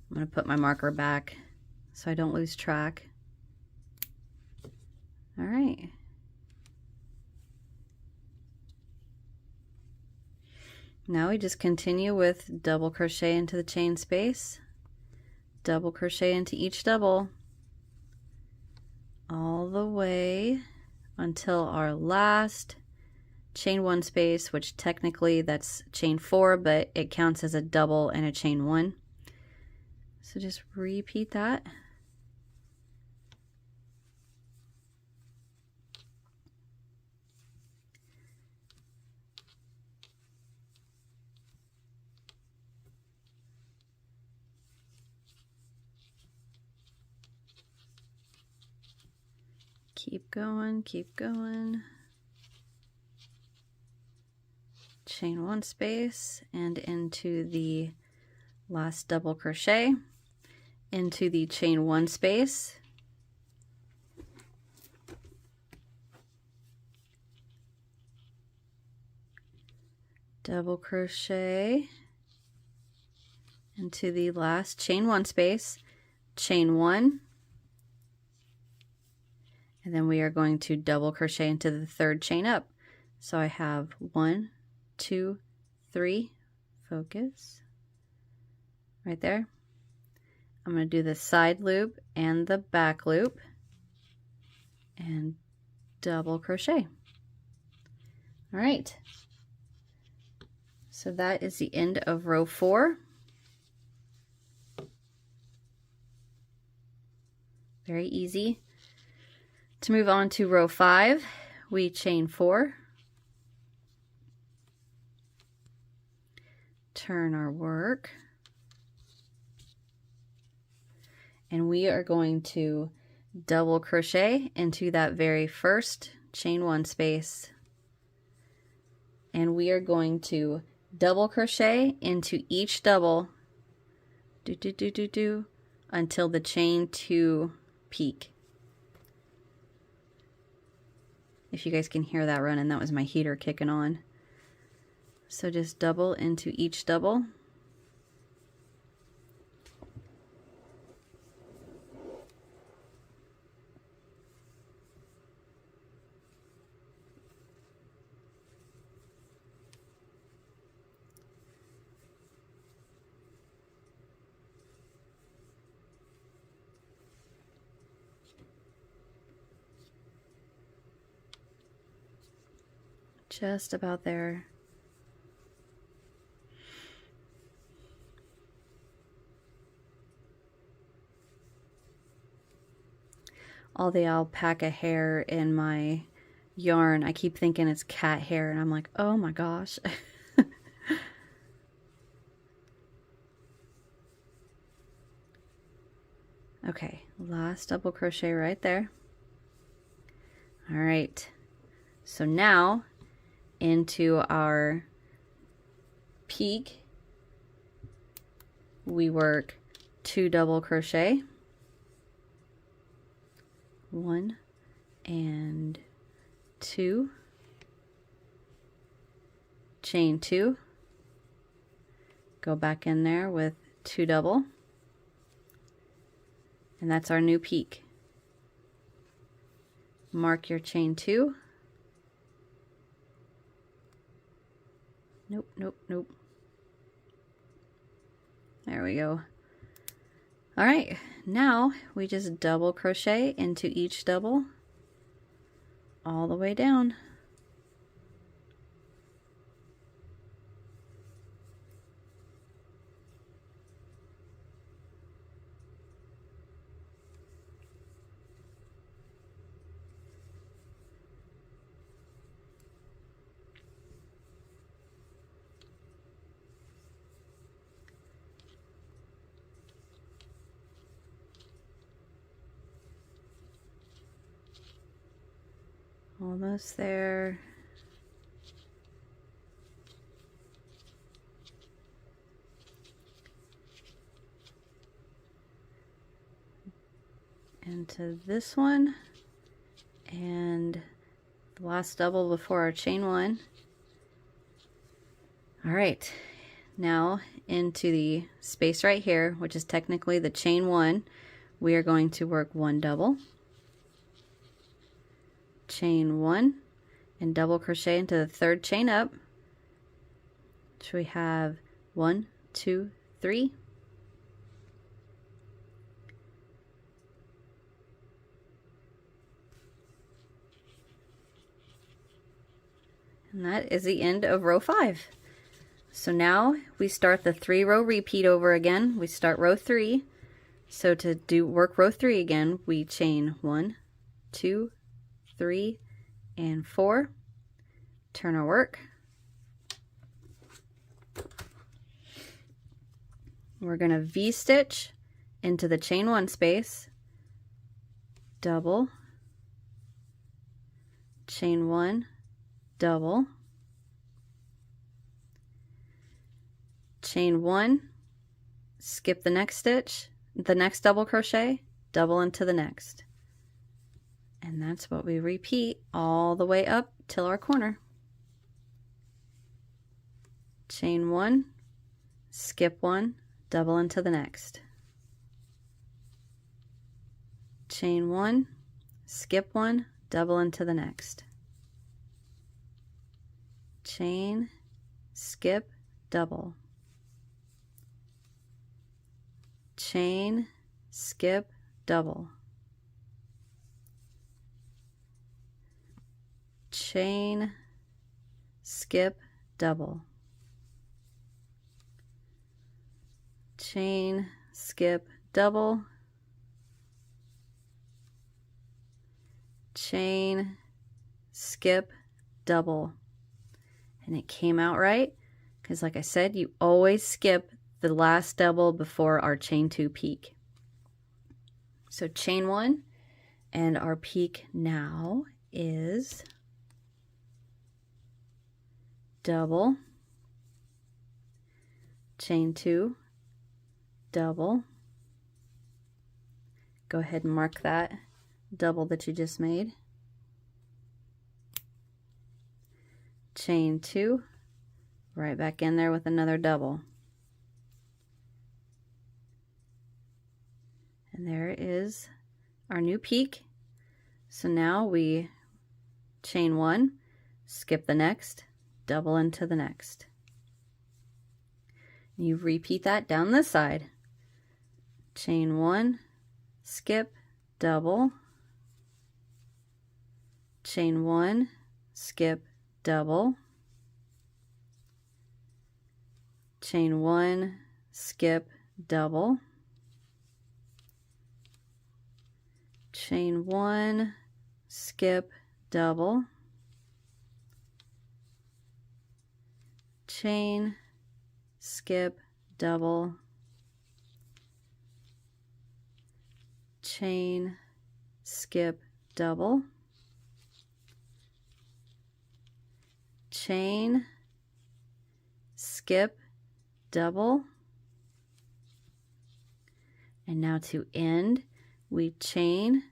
Speaker 1: I'm going to put my marker back so I don't lose track. All right. Now we just continue with double crochet into the chain space, double crochet into each double, all the way until our last chain 1 space, which technically that's chain 4, but it counts as a double and a chain 1. So just repeat that. Keep going, keep going. Chain 1 space and into the last double crochet, into the chain 1 space, double crochet into the last chain 1 space, chain 1, and then we are going to double crochet into the 3rd chain up. So I have 1, 2, 3, focus, right there. I'm going to do the side loop and the back loop and double crochet. All right, so that is the end of row 4. Very easy. To move on to row 5, we chain 4, turn our work, and we are going to double crochet into that very first chain 1 space, and we are going to double crochet into each double until the chain 2 peak. If you guys can hear that running, that was my heater kicking on. So just double into each double. Just about there. All the alpaca hair in my yarn, I keep thinking it's cat hair, and I'm like, oh my gosh. Okay, last double crochet right there. All right, so now into our peak, we work 2 double crochet, 1 and 2, chain 2, go back in there with 2 double, and that's our new peak. Mark your chain 2. Nope. There we go. All right, now we just double crochet into each double all the way down. Almost there. Into this one, and the last double before our chain one. All right, now into the space right here, which is technically the chain one, we are going to work one double, chain one, and double crochet into the third chain up. So we have 1, 2, 3. And that is the end of row 5. So now we start the 3-row repeat over again. We start row 3. So to work row 3 again, we chain 1, 2, 3, and 4. Turn our work. We're going to V-stitch into the chain 1 space, double, chain 1, double, chain 1, skip the next stitch, the next double crochet, double into the next. And that's what we repeat all the way up till our corner. Chain 1, skip 1, double into the next. Chain 1, skip 1, double into the next. Chain, skip, double. Chain, skip, double. Chain, skip, double. Chain, skip, double. Chain, skip, double. And it came out right because, like I said, you always skip the last double before our chain 2 peak. So chain 1, and our peak now is double, chain 2, double. Go ahead and mark that double that you just made. Chain 2, right back in there with another double. And there is our new peak. So now we chain 1, skip the next, double into the next. You repeat that down this side. Chain 1, skip, double, chain 1, skip, double, chain 1, skip, double, chain 1, skip, double, chain, skip, double, chain, skip, double, chain, skip, double, and now to end, we chain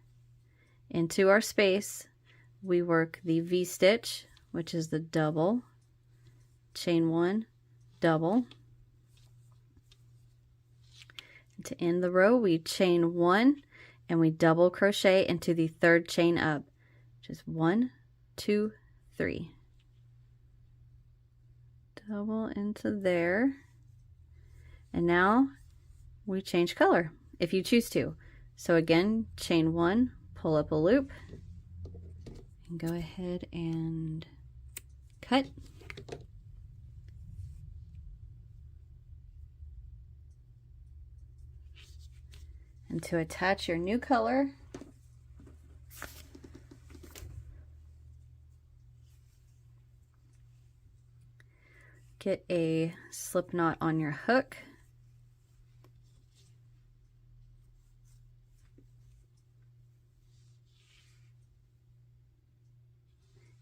Speaker 1: into our space. We work the V-stitch, which is the double, chain 1, double. And to end the row, we chain 1 and we double crochet into the third chain up, which is 1, 2, 3. Double into there. And now we change color if you choose to. So again, chain 1, pull up a loop, and go ahead and cut. And to attach your new color, get a slip knot on your hook.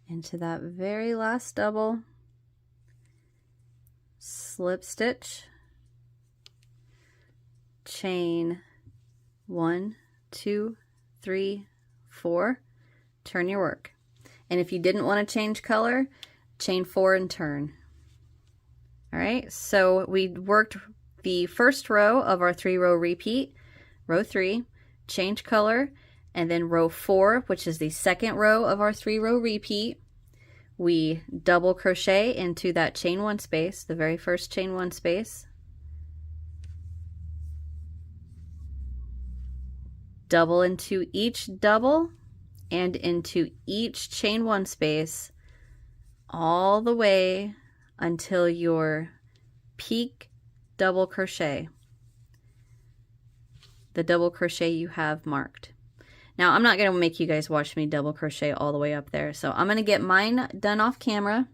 Speaker 1: into that very last double, slip stitch, chain 1, 2, 3, 4, turn your work. And if you didn't want to change color, chain 4 and turn. All right, so we worked the first row of our 3-row repeat, row 3, change color, and then row 4, which is the second row of our 3-row repeat, we double crochet into that chain 1 space, the very first chain 1 space, double into each double and into each chain 1 space all the way until your peak double crochet, the double crochet you have marked. Now I'm not going to make you guys watch me double crochet all the way up there, so I'm going to get mine done off camera.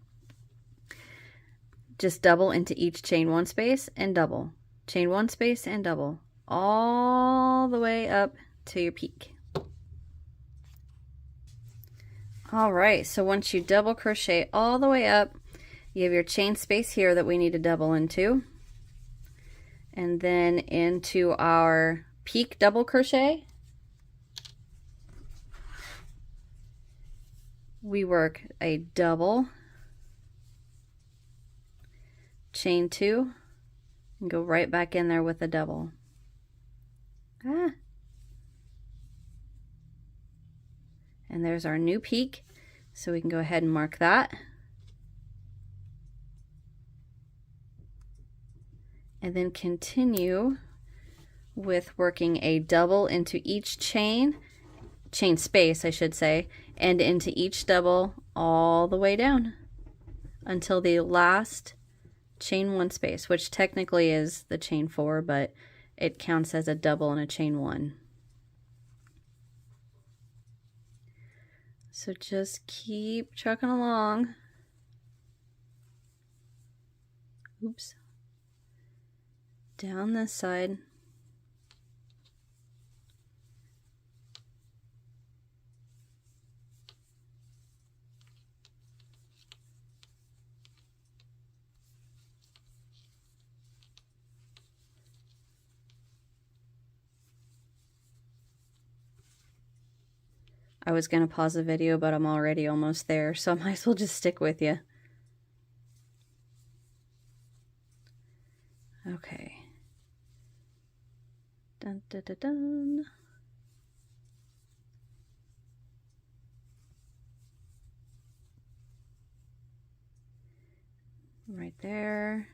Speaker 1: Just double into each chain 1 space and double, chain 1 space and double, all the way up to your peak. All right, so once you double crochet all the way up, you have your chain space here that we need to double into, and then into our peak double crochet, we work a double, chain 2, and go right back in there with a double. And there's our new peak, so we can go ahead and mark that. And then continue with working a double into each chain space, I should say, and into each double all the way down until the last chain 1 space, which technically is the chain 4, but it counts as a double and a chain 1. So just keep trucking along. Oops. Down this side. I was going to pause the video, but I'm already almost there, so I might as well just stick with you. Okay. Dun, dun, dun, dun. Right there.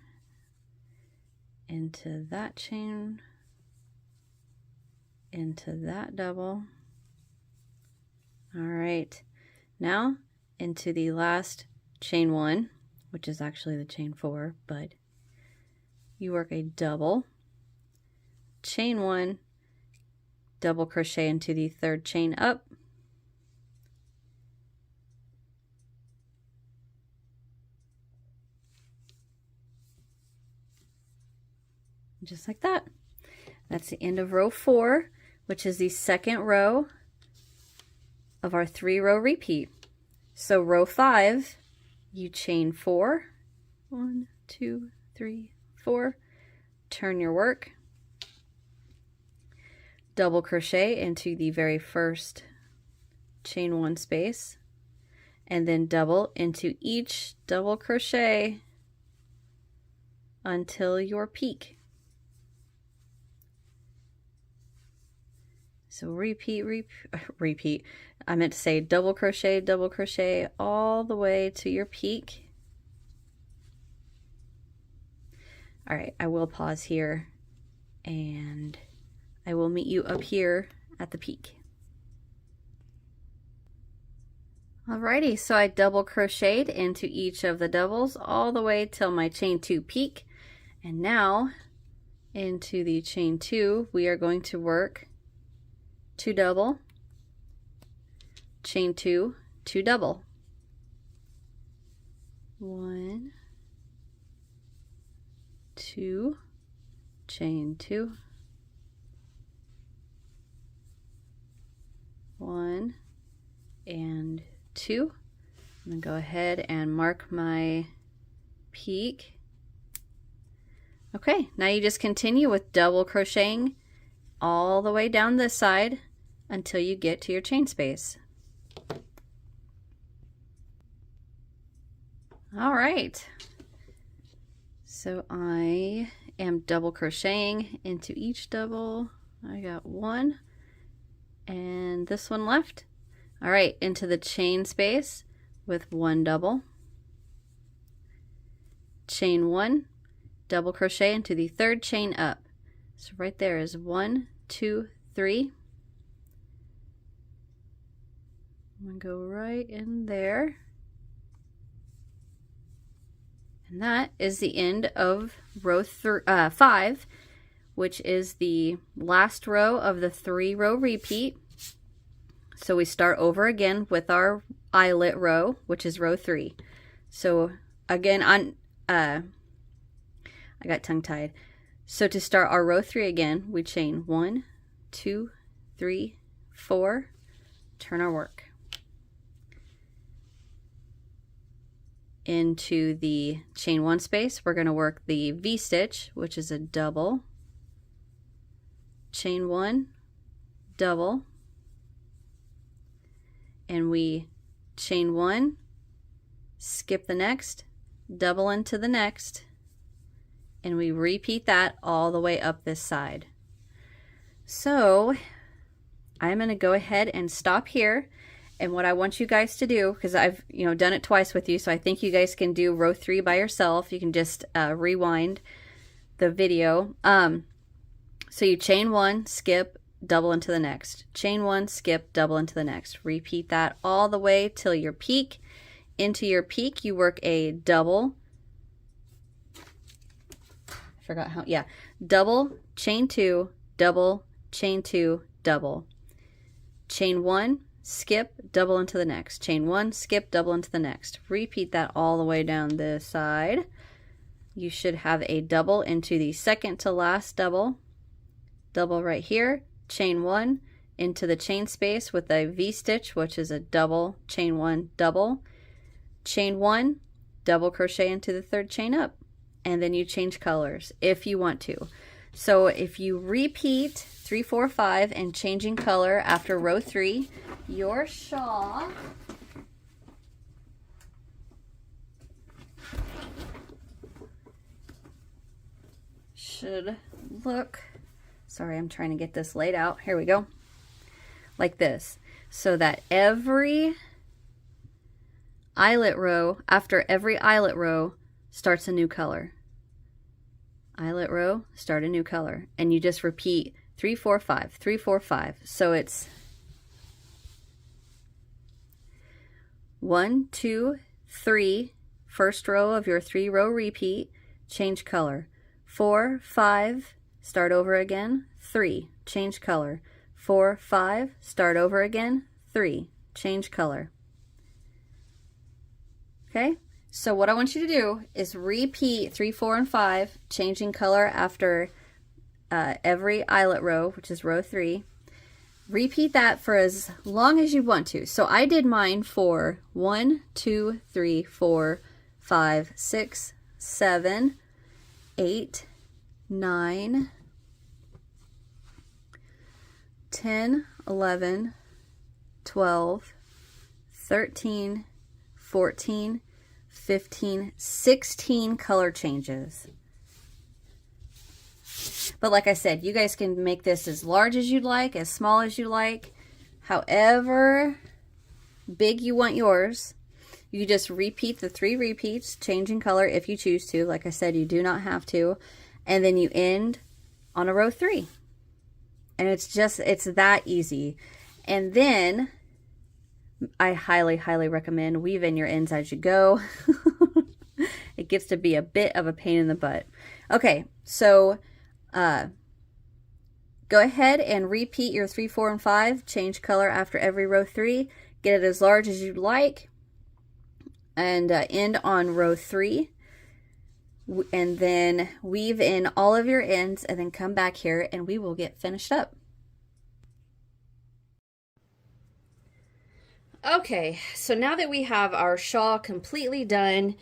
Speaker 1: Into that chain. Into that double. All right, now into the last chain 1, which is actually the chain 4, but you work a double, chain 1, double crochet into the 3rd chain up, just like that. That's the end of row 4, which is the second row of our 3-row repeat. So row 5, you chain 4, 1, 2, 3, 4, turn your work, double crochet into the very first chain 1 space, and then double into each double crochet until your peak. So repeat, repeat. I meant to say double crochet all the way to your peak. All right, I will pause here and I will meet you up here at the peak. Alrighty, so I double crocheted into each of the doubles all the way till my chain 2 peak, and now into the chain 2 we are going to work 2 double, chain 2, 2 double, 1, 2, chain 2, 1 and 2, I'm gonna go ahead and mark my peak. Okay, now you just continue with double crocheting all the way down this side until you get to your chain space. All right, so I am double crocheting into each double. I got one and this one left. All right, into the chain space with one double, chain one, double crochet into the third chain up. So right there is 1, 2, 3. I'm gonna go right in there. And that is the end of row 5, which is the last row of the 3-row repeat. So we start over again with our eyelet row, which is row 3. So again, I got tongue-tied. So to start our row 3 again, we chain 1, 2, 3, 4, turn our work into the chain 1 space. We're going to work the V-stitch, which is a double, chain 1, double, and we chain 1, skip the next, double into the next, and we repeat that all the way up this side. So I'm going to go ahead and stop here. And what I want you guys to do, because I've done it twice with you, so I think you guys can do row 3 by yourself. You can just rewind the video. So you chain 1, skip, double into the next. Chain 1, skip, double into the next. Repeat that all the way till your peak. Into your peak, you work a double. I forgot how. Yeah, double, chain 2, double, chain 2, double. Chain 1, skip, double into the next. Chain 1, skip, double into the next. Repeat that all the way down this side. You should have a double into the second to last double. Double right here. Chain 1 into the chain space with a V-stitch, which is a double, chain 1, double. Chain 1, double crochet into the third chain up. And then you change colors if you want to. So if you repeat 3, 4, 5 and changing color after row 3, your shawl should look, sorry, I'm trying to get this laid out. Here we go. Like this. So that every eyelet row, after every eyelet row, starts a new color. Eyelet row, start a new color. And you just repeat 3, 4, 5, 3, 4, 5. So it's 1, 2, 3, first row of your 3-row repeat, change color. 4, 5, start over again, 3, change color. 4, 5, start over again, 3, change color. Okay, so what I want you to do is repeat 3, 4, and 5, changing color after every eyelet row, which is row 3. Repeat that for as long as you want to. So I did mine for 1, 2, 3, 4, 5, 6, 7, 8, 9, 10, 11, 12, 13, 14, 15, 16 color changes. But like I said, you guys can make this as large as you'd like, as small as you like, however big you want yours. You just repeat the 3 repeats, changing color if you choose to. Like I said, you do not have to. And then you end on a row 3. And it's that easy. And then I highly, highly recommend weave in your ends as you go. It gets to be a bit of a pain in the butt. Okay, so go ahead and repeat your 3, 4, and 5. Change color after every row 3. Get it as large as you'd like. And end on row 3. And then weave in all of your ends and then come back here and we will get finished up. Okay, so now that we have our shawl completely done,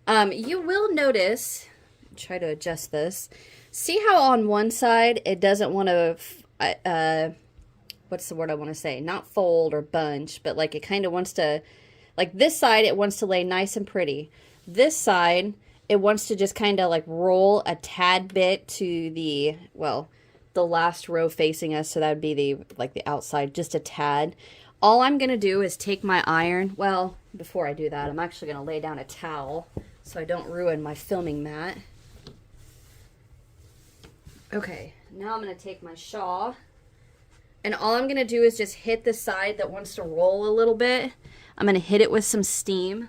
Speaker 1: you will notice, try to adjust this, see how on one side it doesn't want to, what's the word I want to say? Not fold or bunch, but like it kind of wants to, like this side, it wants to lay nice and pretty. This side, it wants to just kind of like roll a tad bit to the, well, the last row facing us, so that would be the, like the outside, just a tad. All I'm going to do is take my iron. Well, before I do that, I'm actually going to lay down a towel so I don't ruin my filming mat. Okay, now I'm going to take my shawl, and all I'm going to do is just hit the side that wants to roll a little bit. I'm going to hit it with some steam.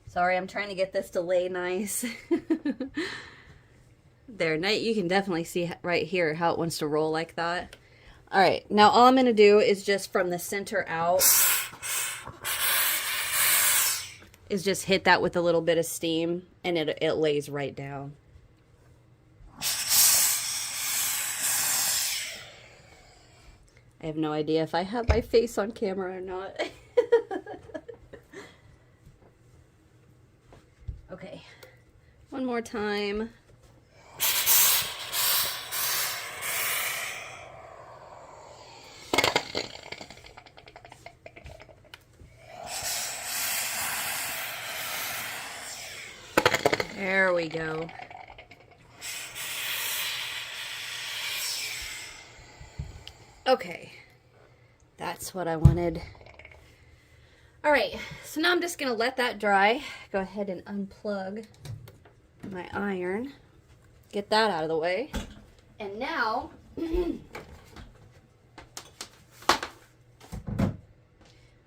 Speaker 1: Sorry, I'm trying to get this to lay nice. There, now you can definitely see right here how it wants to roll like that. All right, now all I'm going to do is just from the center out, is just hit that with a little bit of steam, and it lays right down. I have no idea if I have my face on camera or not. Okay, one more time. There we go. Okay, that's what I wanted. All right, so now I'm just gonna let that dry. Go ahead and unplug my iron. Get that out of the way. And now,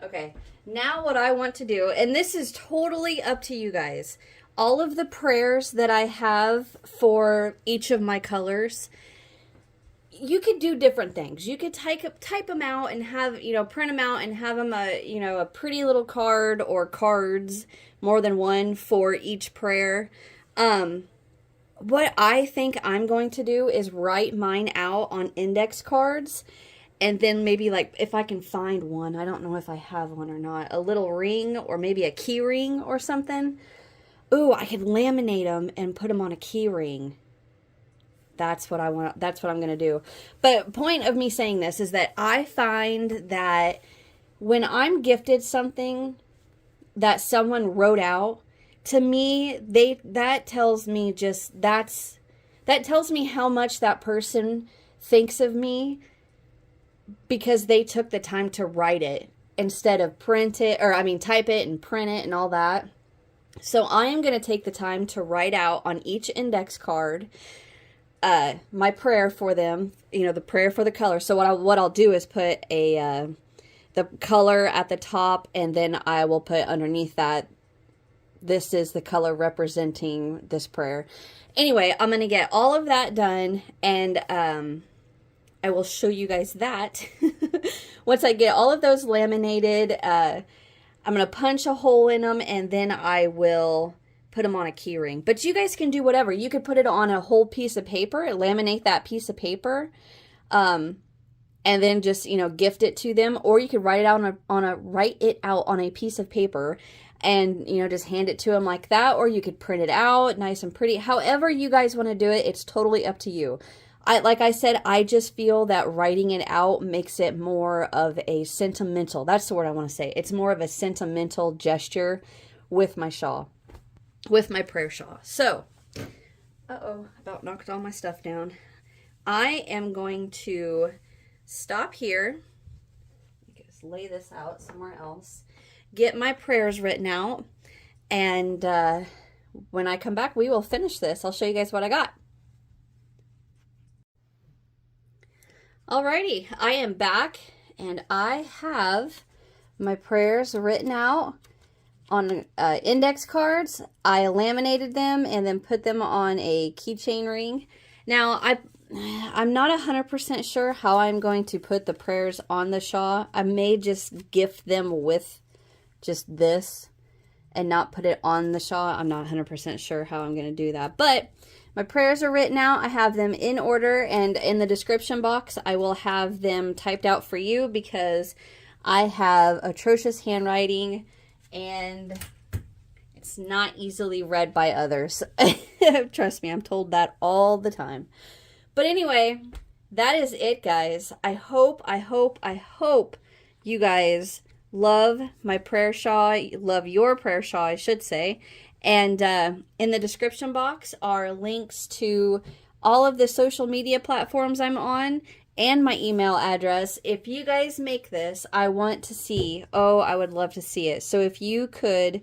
Speaker 1: okay, now what I want to do, and this is totally up to you guys. All of the prayers that I have for each of my colors, you could do different things. You could type them out and have, you know, print them out and have them a pretty little card or cards, more than one for each prayer. What I think I'm going to do is write mine out on index cards, and then maybe, like, if I can find one, I don't know if I have one or not, a little ring or maybe a key ring or something. Ooh, I could laminate them and put them on a key ring. That's what I want. That's what I'm going to do. But point of me saying this is that I find that when I'm gifted something that someone wrote out, to me, that tells me that tells me how much that person thinks of me, because they took the time to write it instead of type it and print it and all that. So I am going to take the time to write out on each index card my prayer for them, you know, the prayer for the color. So what I'll do is put the color at the top, and then I will put underneath that, this is the color representing this prayer. Anyway, I'm going to get all of that done, and I will show you guys that. Once I get all of those laminated, I'm going to punch a hole in them, and then I will put them on a key ring. But you guys can do whatever. You could put it on a whole piece of paper, laminate that piece of paper, and then just, you know, gift it to them. Or you could write it out on a piece of paper, and, you know, just hand it to them like that. Or you could print it out nice and pretty. However you guys want to do it, it's totally up to you. Like I said, I just feel that writing it out makes it more of a sentimental, that's the word I want to say. It's more of a sentimental gesture with my shawl, with my prayer shawl. So, about knocked all my stuff down. I am going to stop here. Just lay this out somewhere else. Get my prayers written out. And when I come back, we will finish this. I'll show you guys what I got. Alrighty, I am back, and I have my prayers written out on index cards. I laminated them and then put them on a keychain ring. Now, I'm not 100% sure how I'm going to put the prayers on the shawl. I may just gift them with just this and not put it on the shawl. I'm not 100% sure how I'm going to do that. But My prayers are written out. I have them in order, and in the description box, I will have them typed out for you because I have atrocious handwriting and it's not easily read by others. Trust me, I'm told that all the time. But anyway, that is it, guys. I hope you guys love my prayer shawl, love your prayer shawl, I should say. And in the description box are links to all of the social media platforms I'm on and my email address. If you guys make this, I want to see. Oh, I would love to see it. So if you could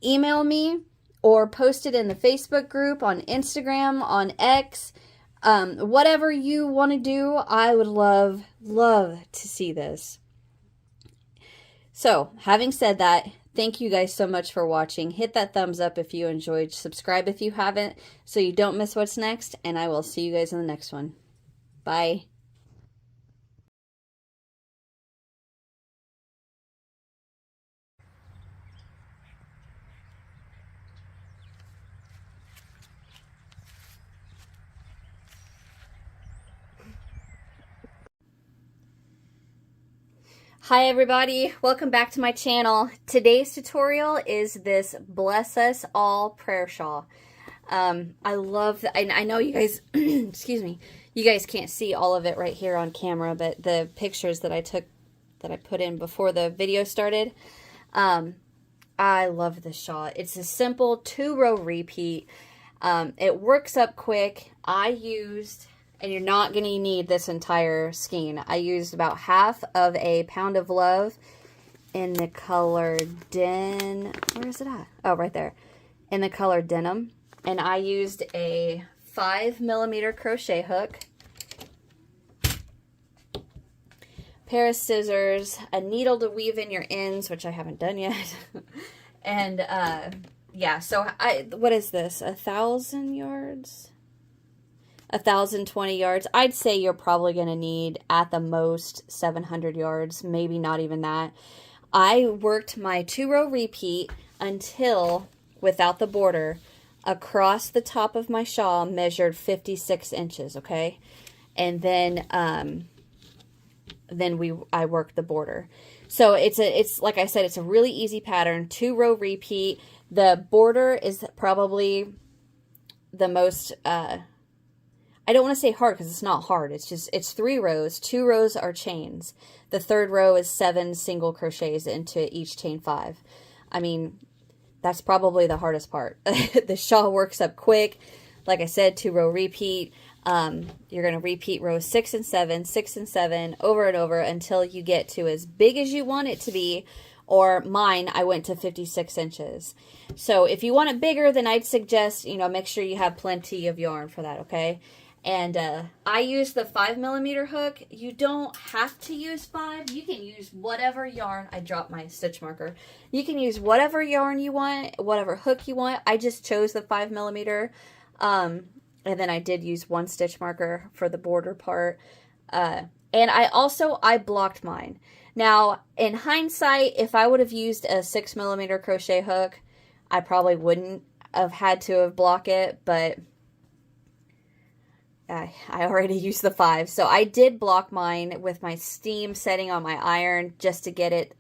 Speaker 1: email me or post it in the Facebook group, on Instagram, on X, whatever you want to do, I would love to see this. So, having said that, thank you guys so much for watching. Hit that thumbs up if you enjoyed. Subscribe if you haven't so you don't miss what's next. And I will see you guys in the next one. Bye. Hi everybody, welcome back to my channel. Today's tutorial is this Bless Us All prayer shawl. I love that. I know you guys, excuse me, you guys can't see all of it right here on camera, but the pictures that I took, that I put in before the video started, I love this shawl. It's a simple 2-row repeat. It works up quick. I used... And you're not going to need this entire skein. I used about half of a pound of love in the color where is it at? Oh, right there. In the color denim. And I used a 5mm crochet hook, pair of scissors, a needle to weave in your ends, which I haven't done yet. And yeah, so what is this? 1,000 yards? 1,020 yards. I'd say you're probably going to need at the most 700 yards, maybe not even that. I worked my 2-row repeat until, without the border, across the top of my shawl measured 56 inches, okay? And then I worked the border. So it's like I said, it's a really easy pattern, 2-row repeat. The border is probably the most I don't want to say hard because it's not hard. It's 3 rows. 2 rows are chains. The 3rd row is 7 single crochets into each chain 5. I mean, that's probably the hardest part. The shawl works up quick. Like I said, 2-row repeat. You're going to repeat rows 6 and 7, 6 and 7 over and over until you get to as big as you want it to be. Or mine, I went to 56 inches. So if you want it bigger, then I'd suggest, make sure you have plenty of yarn for that, okay? And I use the 5mm hook. You don't have to use 5. You can use whatever yarn. I dropped my stitch marker. You can use whatever yarn you want, whatever hook you want. I just chose the 5mm. And then I did use 1 stitch marker for the border part. And I blocked mine. Now, in hindsight, if I would have used a 6mm crochet hook, I probably wouldn't have had to have blocked it, but I already used the 5, so I did block mine with my steam setting on my iron just to get it,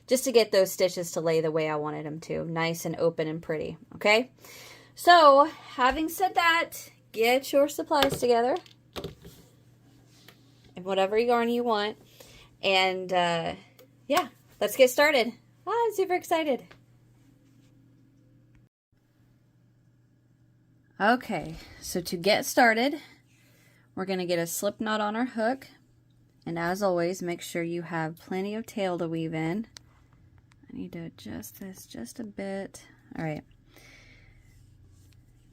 Speaker 1: just to get those stitches to lay the way I wanted them to, nice and open and pretty. Okay, so having said that, get your supplies together and whatever yarn you want, and yeah, let's get started. I'm super excited. Okay, so to get started, we're going to get a slip knot on our hook, and as always, make sure you have plenty of tail to weave in. I need to adjust this just a bit. All right,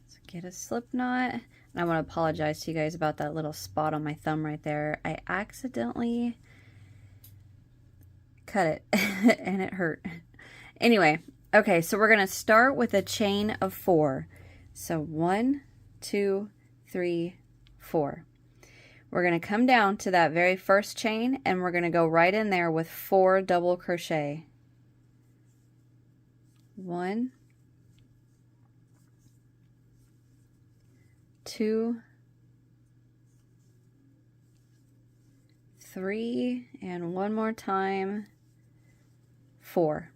Speaker 1: so get a slip knot, and I want to apologize to you guys about that little spot on my thumb right there. I accidentally cut it, and it hurt. Anyway, okay, so we're going to start with a chain of 4. So 1, 2, 3, 4. We're going to come down to that very first chain and we're going to go right in there with 4 double crochet. 1, 2, 3, and one more time, 4.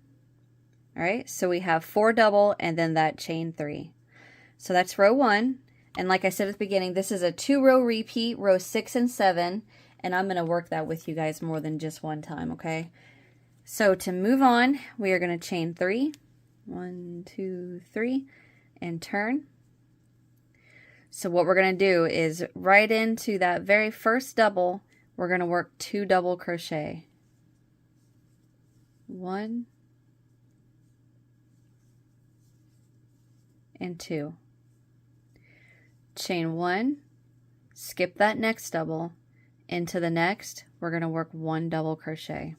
Speaker 1: All right, so we have 4 double and then that chain 3. So that's row 1. And like I said at the beginning, this is a 2-row repeat, row 6 and 7. And I'm going to work that with you guys more than just one time, okay? So to move on, we are going to chain 3. 1, 2, 3, and turn. So what we're going to do is right into that very first double, we're going to work 2 double crochet. 1 and 2. Chain 1, skip that next double, into the next, we're going to work 1 double crochet.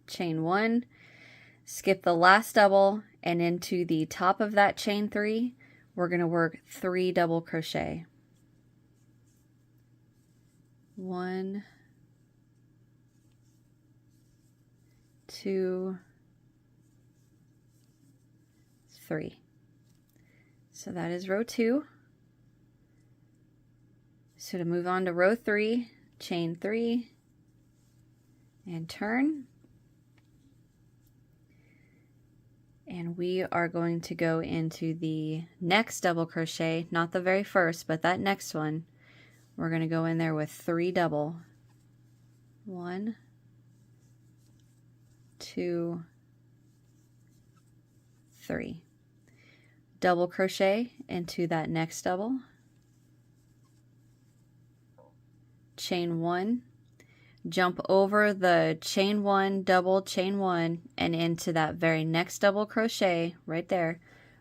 Speaker 1: Chain 1, skip the last double, and into the top of that chain 3, we're going to work 3 double crochet. 1, 2, 3. So that is row 2. So to move on to row 3, chain 3 and turn. And we are going to go into the next double crochet, not the very first, but that next one. We're going to go in there with 3 double. 1, 2, 3. Double crochet into that next double. Chain 1, jump over the chain 1, double chain 1, and into that very next double crochet right there,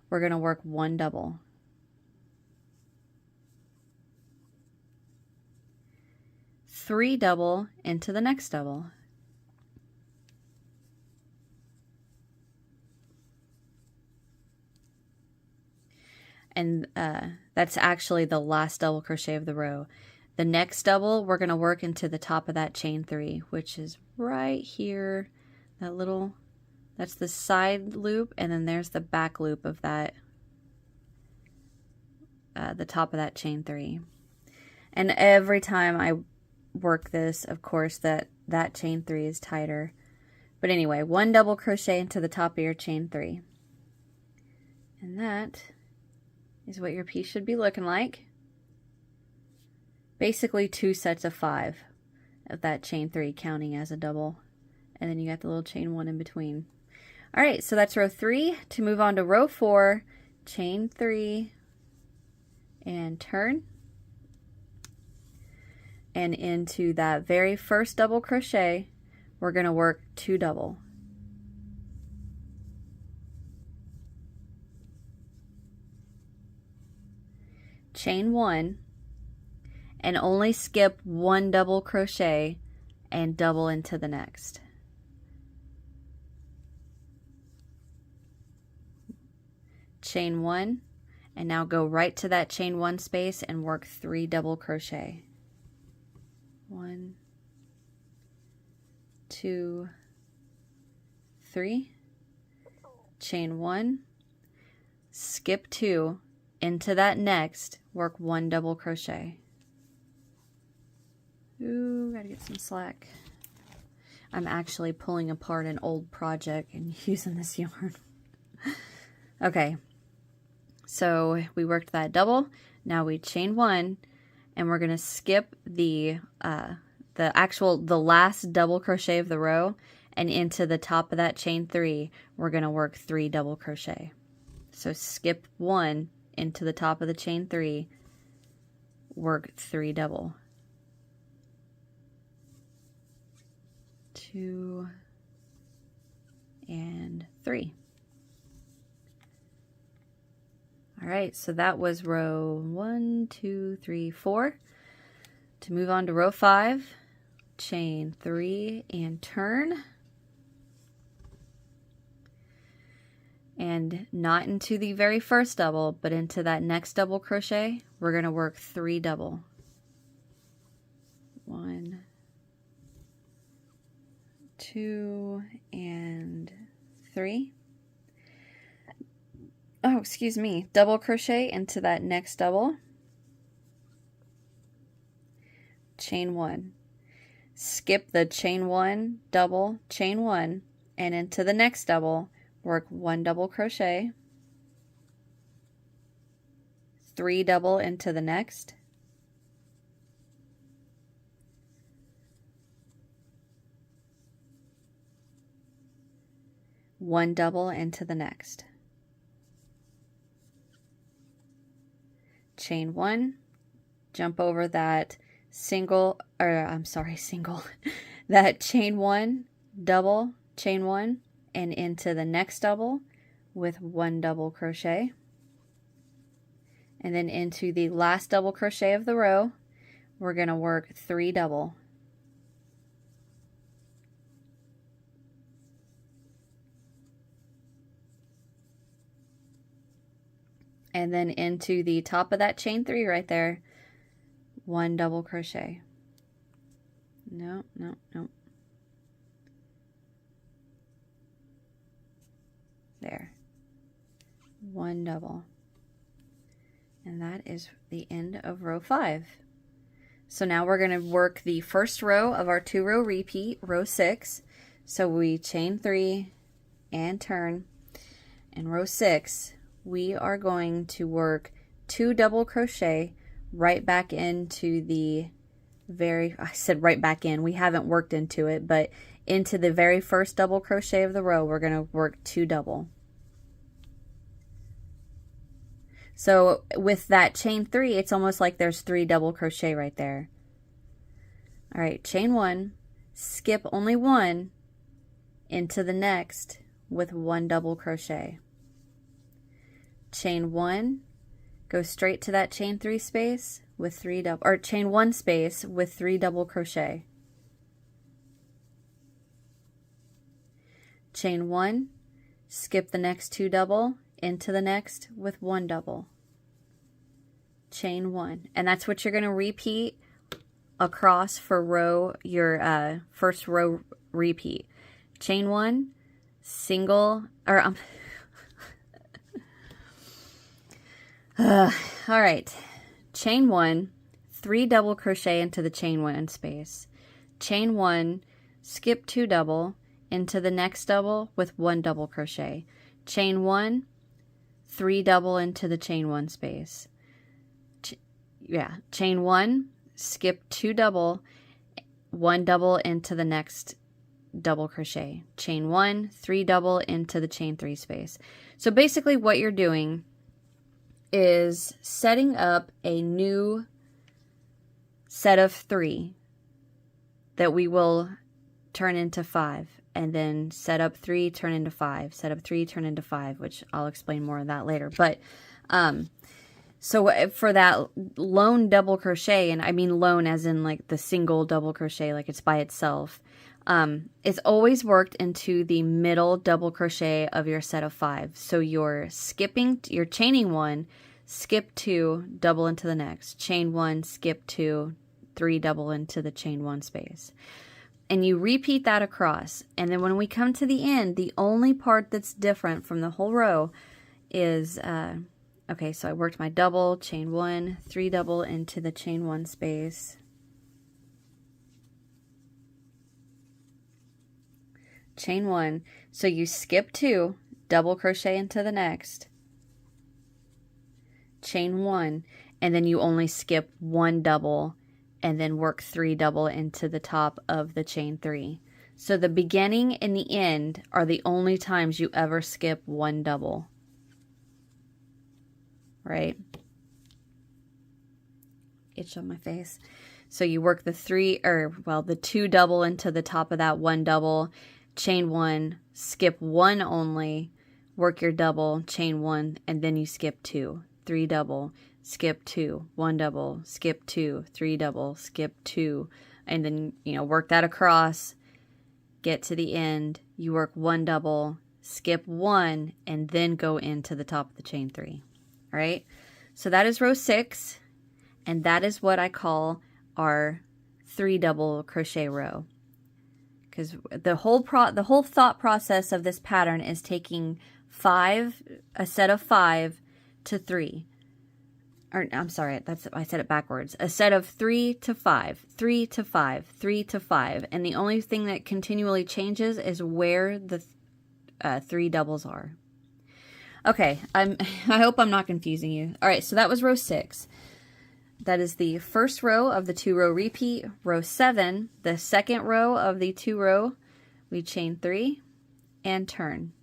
Speaker 1: we're going to work 1 double. Three double into the next double. And that's actually the last double crochet of the row. The next double, we're going to work into the top of that chain 3, which is right here. That little, that's the side loop, and then there's the back loop of that, the top of that chain 3. And every time I work this, of course, that chain 3 is tighter. But anyway, 1 double crochet into the top of your chain 3. And that is what your piece should be looking like. Basically 2 sets of 5 of that chain 3 counting as a double, and then you got the little chain 1 in between. All right, so that's row 3. To move on to row 4, chain 3 and turn, and into that very first double crochet we're going to work 2 double. Chain 1 and only skip 1 double crochet and double into the next. Chain 1 and now go right to that chain 1 space and work 3 double crochet. 1, 2, 3. Chain 1, skip 2 into that next, work 1 double crochet. Ooh, gotta get some slack. I'm actually pulling apart an old project and using this yarn. Okay, so we worked that double. Now we chain 1, and we're gonna skip the last double crochet of the row, and into the top of that chain 3, we're gonna work 3 double crochet. So skip 1 into the top of the chain 3, work 3 double. 2 and 3. All right, so that was row 1, 2, 3, 4. To move on to row 5, chain 3 and turn. And not into the very first double, but into that next double crochet, we're going to work 3 double. 1, 2, and 3. oh, excuse me, double crochet into that next double, chain 1, skip the chain 1, double, chain 1, and into the next double, work 1 double crochet, 3 double into the next, 1 double into the next, chain 1, jump over that single, that chain 1, double, chain 1, and into the next double with 1 double crochet, and then into the last double crochet of the row, we're going to work 3 double. And then into the top of that chain 3 right there, 1 double crochet. No. There. 1 double. And that is the end of row 5. So now we're going to work the first row of our 2-row repeat, row 6. So we chain 3 and turn. In row 6, we are going to work 2 double crochet right back into the I said right back in, we haven't worked into it, but into the very first double crochet of the row, we're going to work 2 double. So with that chain 3, it's almost like there's 3 double crochet right there. All right, chain 1, skip only 1 into the next with 1 double crochet. Chain 1, go straight to that chain 3 space with 3 double, or chain 1 space with 3 double crochet. Chain 1, skip the next 2 double into the next with 1 double. Chain 1, and that's what you're going to repeat across for your first row repeat. Chain 1, single, or all right, chain 1, 3 double crochet into the chain 1 space, chain 1, skip 2 double into the next double with 1 double crochet, chain 1, 3 double into the chain 1 space, chain 1, skip 2 double, 1 double into the next double crochet, chain 1, 3 double into the chain 3 space. So basically what you're doing is setting up a new set of 3 that we will turn into 5, and then set up 3, turn into 5, set up 3, turn into 5, which I'll explain more of that later. But so for that lone double crochet, and I mean lone as in like the single double crochet, like it's by itself, it's always worked into the middle double crochet of your set of 5. So you're chaining 1, skip 2, double into the next, chain 1, skip 2, 3 double into the chain 1 space. And you repeat that across. And then when we come to the end, the only part that's different from the whole row is, okay, so I worked my double, chain 1, 3 double into the chain 1 space, chain 1, so you skip 2, double crochet into the next, chain 1, and then you only skip 1 double and then work 3 double into the top of the chain 3. So the beginning and the end are the only times you ever skip 1 double, right? Itch on my face. So you work the 2 double into the top of that 1 double, chain 1, skip 1 only, work your double, chain 1, and then you skip 2, 3 double, skip 2, 1 double, skip 2, 3 double, skip 2, and then, work that across, get to the end, you work 1 double, skip 1, and then go into the top of the chain 3. All right? So that is row 6, and that is what I call our 3 double crochet row. Because the whole thought process of this pattern is taking a set of 5 to 3. Or I'm sorry, I said it backwards. A set of 3 to 5, 3 to 5, 3 to 5. And the only thing that continually changes is where the 3 doubles are. Okay, I hope I'm not confusing you. All right, so that was row 6. That is the first row of the 2-row repeat. Row 7, the second row of the 2-row, we chain 3 and turn.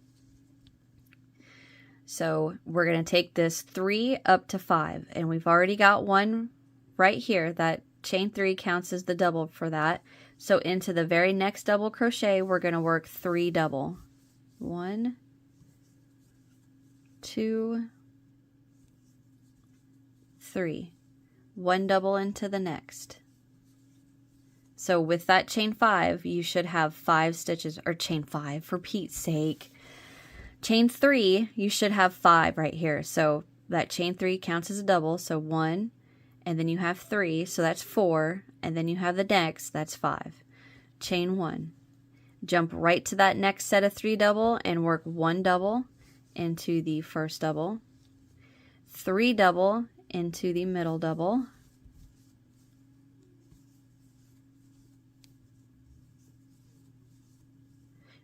Speaker 1: So we're going to take this 3 up to 5, and we've already got one right here. That chain 3 counts as the double for that. So into the very next double crochet, we're going to work 3 double. 1, 2, 3. 1 double into the next. So with that chain 5, you should have 5 stitches, or chain 5 for Pete's sake. Chain 3, you should have 5 right here. So that chain 3 counts as a double. So 1, and then you have 3, so that's 4, and then you have the next, that's 5. Chain 1. Jump right to that next set of 3 double and work 1 double into the first double, 3 double into the middle double,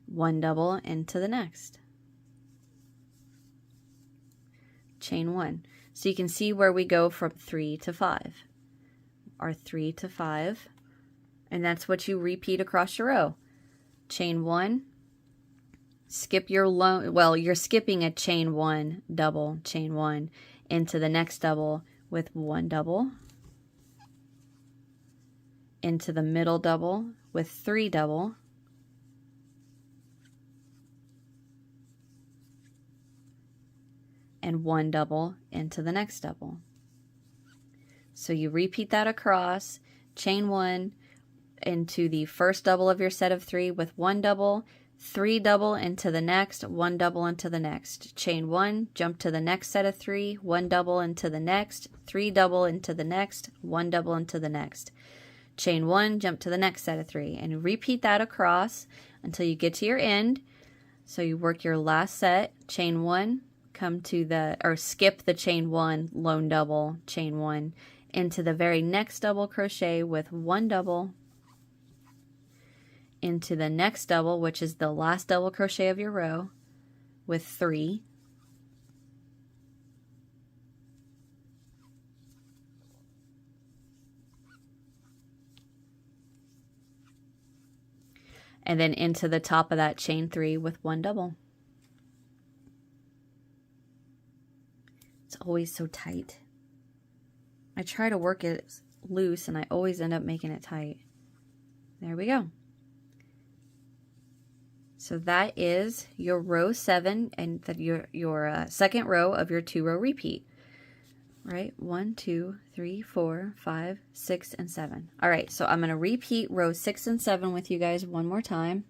Speaker 1: one double into the next. Chain 1. So you can see where we go from 3 to 5. Our 3 to 5, and that's what you repeat across your row. Chain 1, skip your lone, well, you're skipping a chain 1 double, chain 1 into the next double with 1 double, into the middle double with 3 double, and 1 double into the next double. So you repeat that across, chain 1 into the first double of your set of 3 with 1 double, 3 double into the next, 1 double into the next. Chain 1, jump to the next set of 3, 1 double into the next, 3 double into the next, 1 double into the next. Chain 1, jump to the next set of 3, and repeat that across until you get to your end. So you work your last set, chain 1, come to the, or skip the chain 1, lone double, chain 1, into the very next double crochet with 1 double, into the next double, which is the last double crochet of your row, with 3, and then into the top of that chain 3 with 1 double. It's always so tight. I try to work it loose and I always end up making it tight. There we go. So that is your row 7 and your second row of your 2-row repeat. Right? 1, 2, 3, 4, 5, 6, and 7. All right, so I'm going to repeat row 6 and 7 with you guys one more time.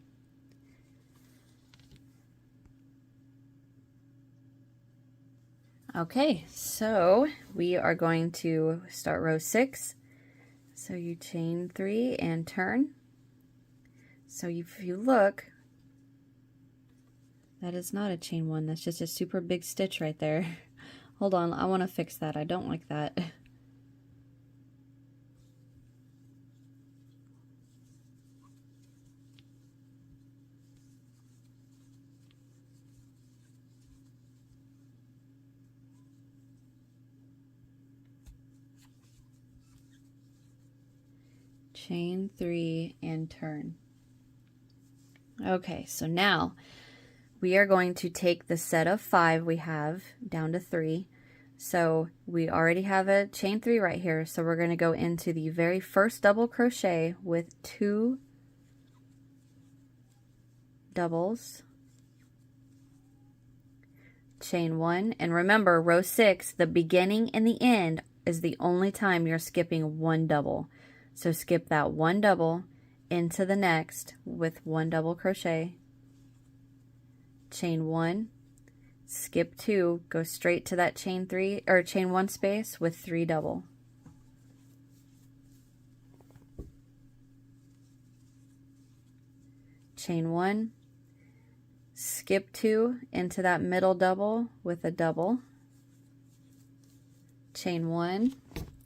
Speaker 1: Okay, so we are going to start row 6. So you chain 3 and turn. So if you look, that is not a chain 1. That's just a super big stitch right there. Hold on, I want to fix that. I don't like that. Chain 3 and turn. Okay, so now we are going to take the set of 5 we have down to 3. So we already have a chain 3 right here, so we're going to go into the very first double crochet with 2 doubles, chain 1, and remember row 6, the beginning and the end is the only time you're skipping 1 double. So skip that 1 double into the next with 1 double crochet, chain 1, skip 2, go straight to that chain 3 or chain 1 space with 3 double, chain 1, skip skip 2 into that middle double with a double, chain 1.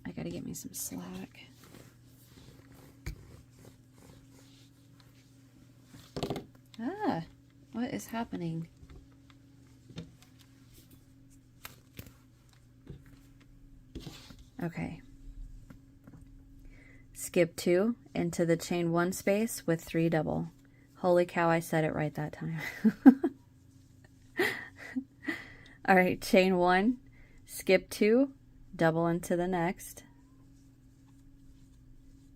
Speaker 1: I gotta get me some slack. Ah, what is happening? Okay. Skip 2 into the chain 1 space with 3 double. Holy cow, I said it right that time. All right, chain 1, skip 2, double into the next.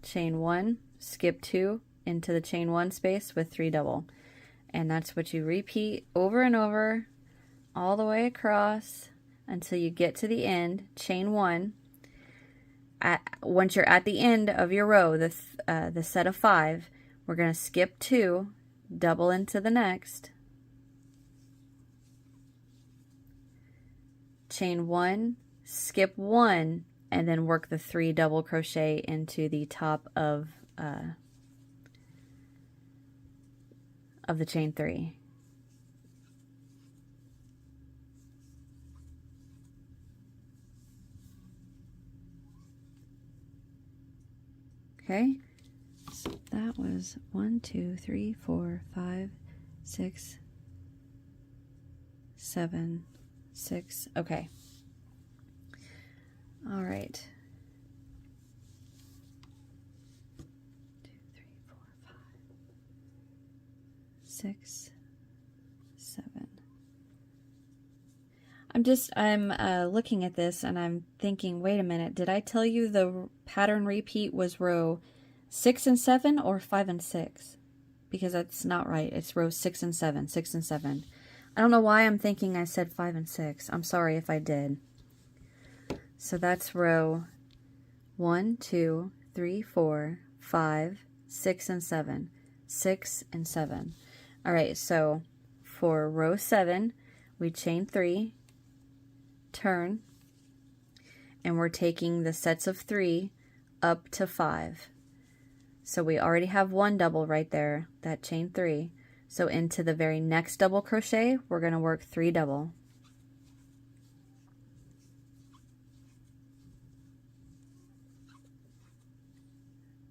Speaker 1: Chain 1, skip 2 into the chain 1 space with 3 double. And that's what you repeat over and over all the way across until you get to the end, chain 1. Once you're at the end of your row, the set of 5, we're going to skip 2, double into the next, chain 1, skip 1, and then work the 3 double crochet into the top of the chain 3. Okay, so that was 1, 2, 3, 4, 5, 6, 7, 6. Okay. All right. 2, 3, 4, 5, 6, 7. I'm looking at this and I'm thinking, wait a minute, did I tell you the pattern repeat was row 6 and 7 or 5 and 6? Because that's not right. It's row 6 and 7, 6 and 7. I don't know why I'm thinking I said 5 and 6. I'm sorry if I did. So that's row 1, 2, 3, 4, 5, 6 and 7. 6 and 7. All right, so for row 7, we chain 3, turn, and we're taking the sets of 3 up to 5. So we already have 1 double right there, that chain 3. So into the very next double crochet, we're going to work 3 double.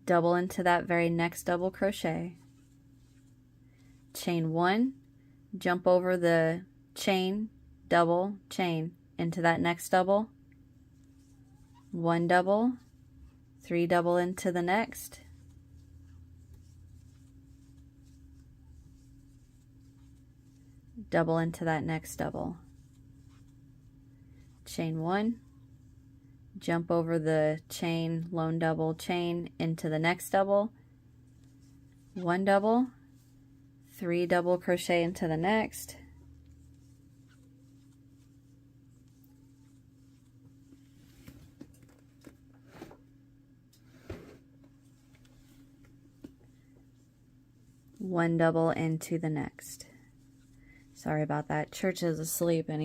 Speaker 1: Double into that very next double crochet. Chain 1, jump over the chain, double, chain, into that next double, 1 double, 3 double into the next, double into that next double, chain 1, jump over the chain, lone double, chain into the next double, 1 double, 3 double crochet into the next, one double into the next. Sorry about that. Church is asleep and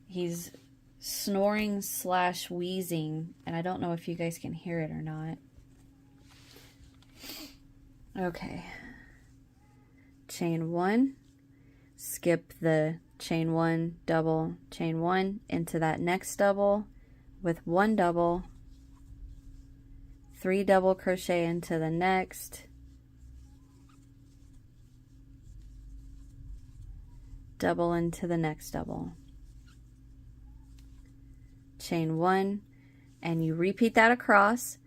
Speaker 1: he's snoring / wheezing, and I don't know if you guys can hear it or not. Okay. Chain 1, skip the chain 1, double, chain 1 into that next double with 1 double, 3 double crochet into the next, double into the next double, chain 1, and you repeat that across,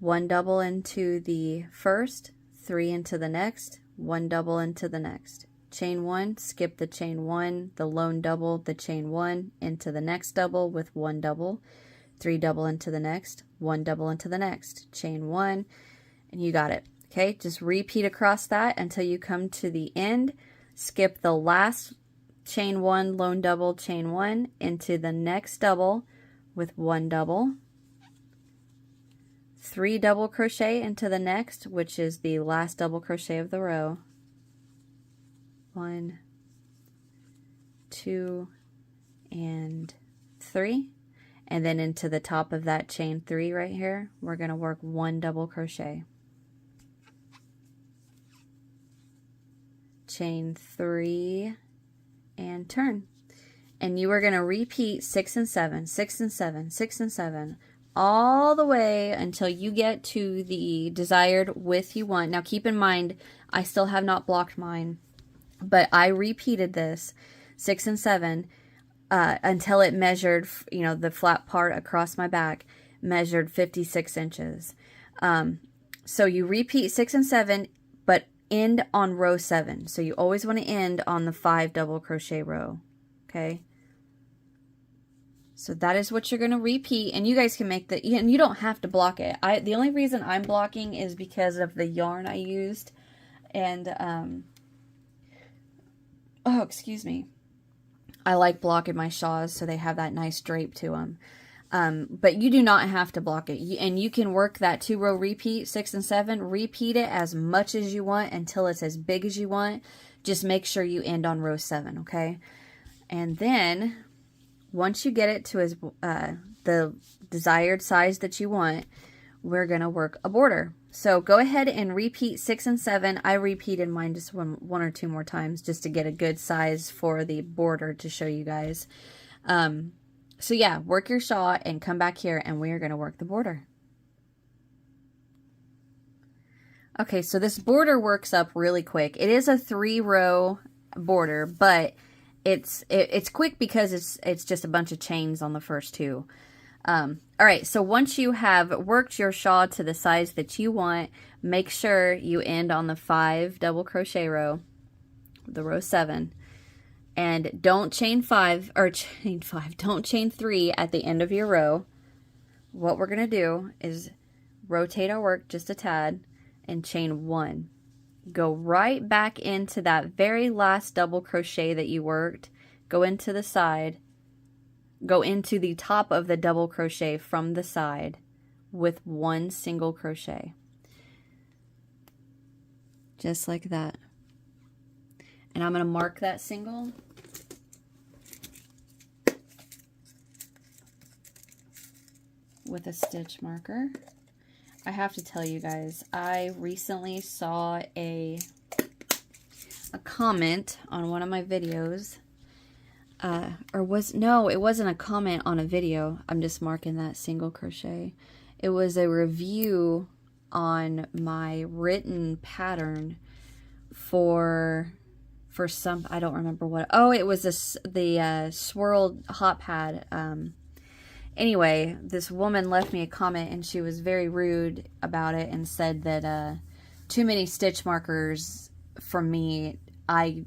Speaker 1: 1 double into the first, 3 into the next, 1 double into the next, chain 1, skip the chain 1, the lone double, the chain 1 into the next double with 1 double, 3 double into the next, 1 double into the next, chain 1, and you got it. Okay, just repeat across that until you come to the end. Skip the last chain 1, lone double, chain 1 into the next double with 1 double, 3 double crochet into the next, which is the last double crochet of the row. 1, 2, and 3. And then into the top of that chain 3 right here, we're going to work 1 double crochet. chain 3, and turn. And you are going to repeat 6 and 7, 6 and 7, 6 and 7, all the way until you get to the desired width you want. Now keep in mind, I still have not blocked mine, but I repeated this 6 and 7 until it measured, you know, the flat part across my back measured 56 inches. So you repeat 6 and 7, but end on row 7. So you always want to end on the 5 double crochet row. Okay. So that is what you're going to repeat, and you guys can make the, and you don't have to block it. The only reason I'm blocking is because of the yarn I used, and, oh, excuse me. I like blocking my shawls so they have that nice drape to them. But you do not have to block it, and you can work that 2-row repeat, 6 and 7, repeat it as much as you want until it's as big as you want. Just make sure you end on row 7, okay? And then once you get it to the desired size that you want, we're going to work a border. So go ahead and repeat 6 and 7. I repeated mine just one or two more times just to get a good size for the border to show you guys. So yeah, work your shawl and come back here and we are going to work the border. Okay, so this border works up really quick. It is a 3-row border, but it's quick because it's just a bunch of chains on the first 2. All right, so once you have worked your shawl to the size that you want, make sure you end on the 5 double crochet row, the row 7, and don't chain 5, don't chain 3 at the end of your row. What we're gonna do is rotate our work just a tad and chain 1. Go right back into that very last double crochet that you worked. Go into the side. Go into the top of the double crochet from the side with 1 single crochet. Just like that. And I'm going to mark that single. With a stitch marker. I have to tell you guys, I recently saw a comment on one of my videos, no, it wasn't a comment on a video. I'm just marking that single crochet. It was a review on my written pattern for some, I don't remember what. Oh, it was the swirled hot pad. Anyway, this woman left me a comment and she was very rude about it and said that too many stitch markers for me. I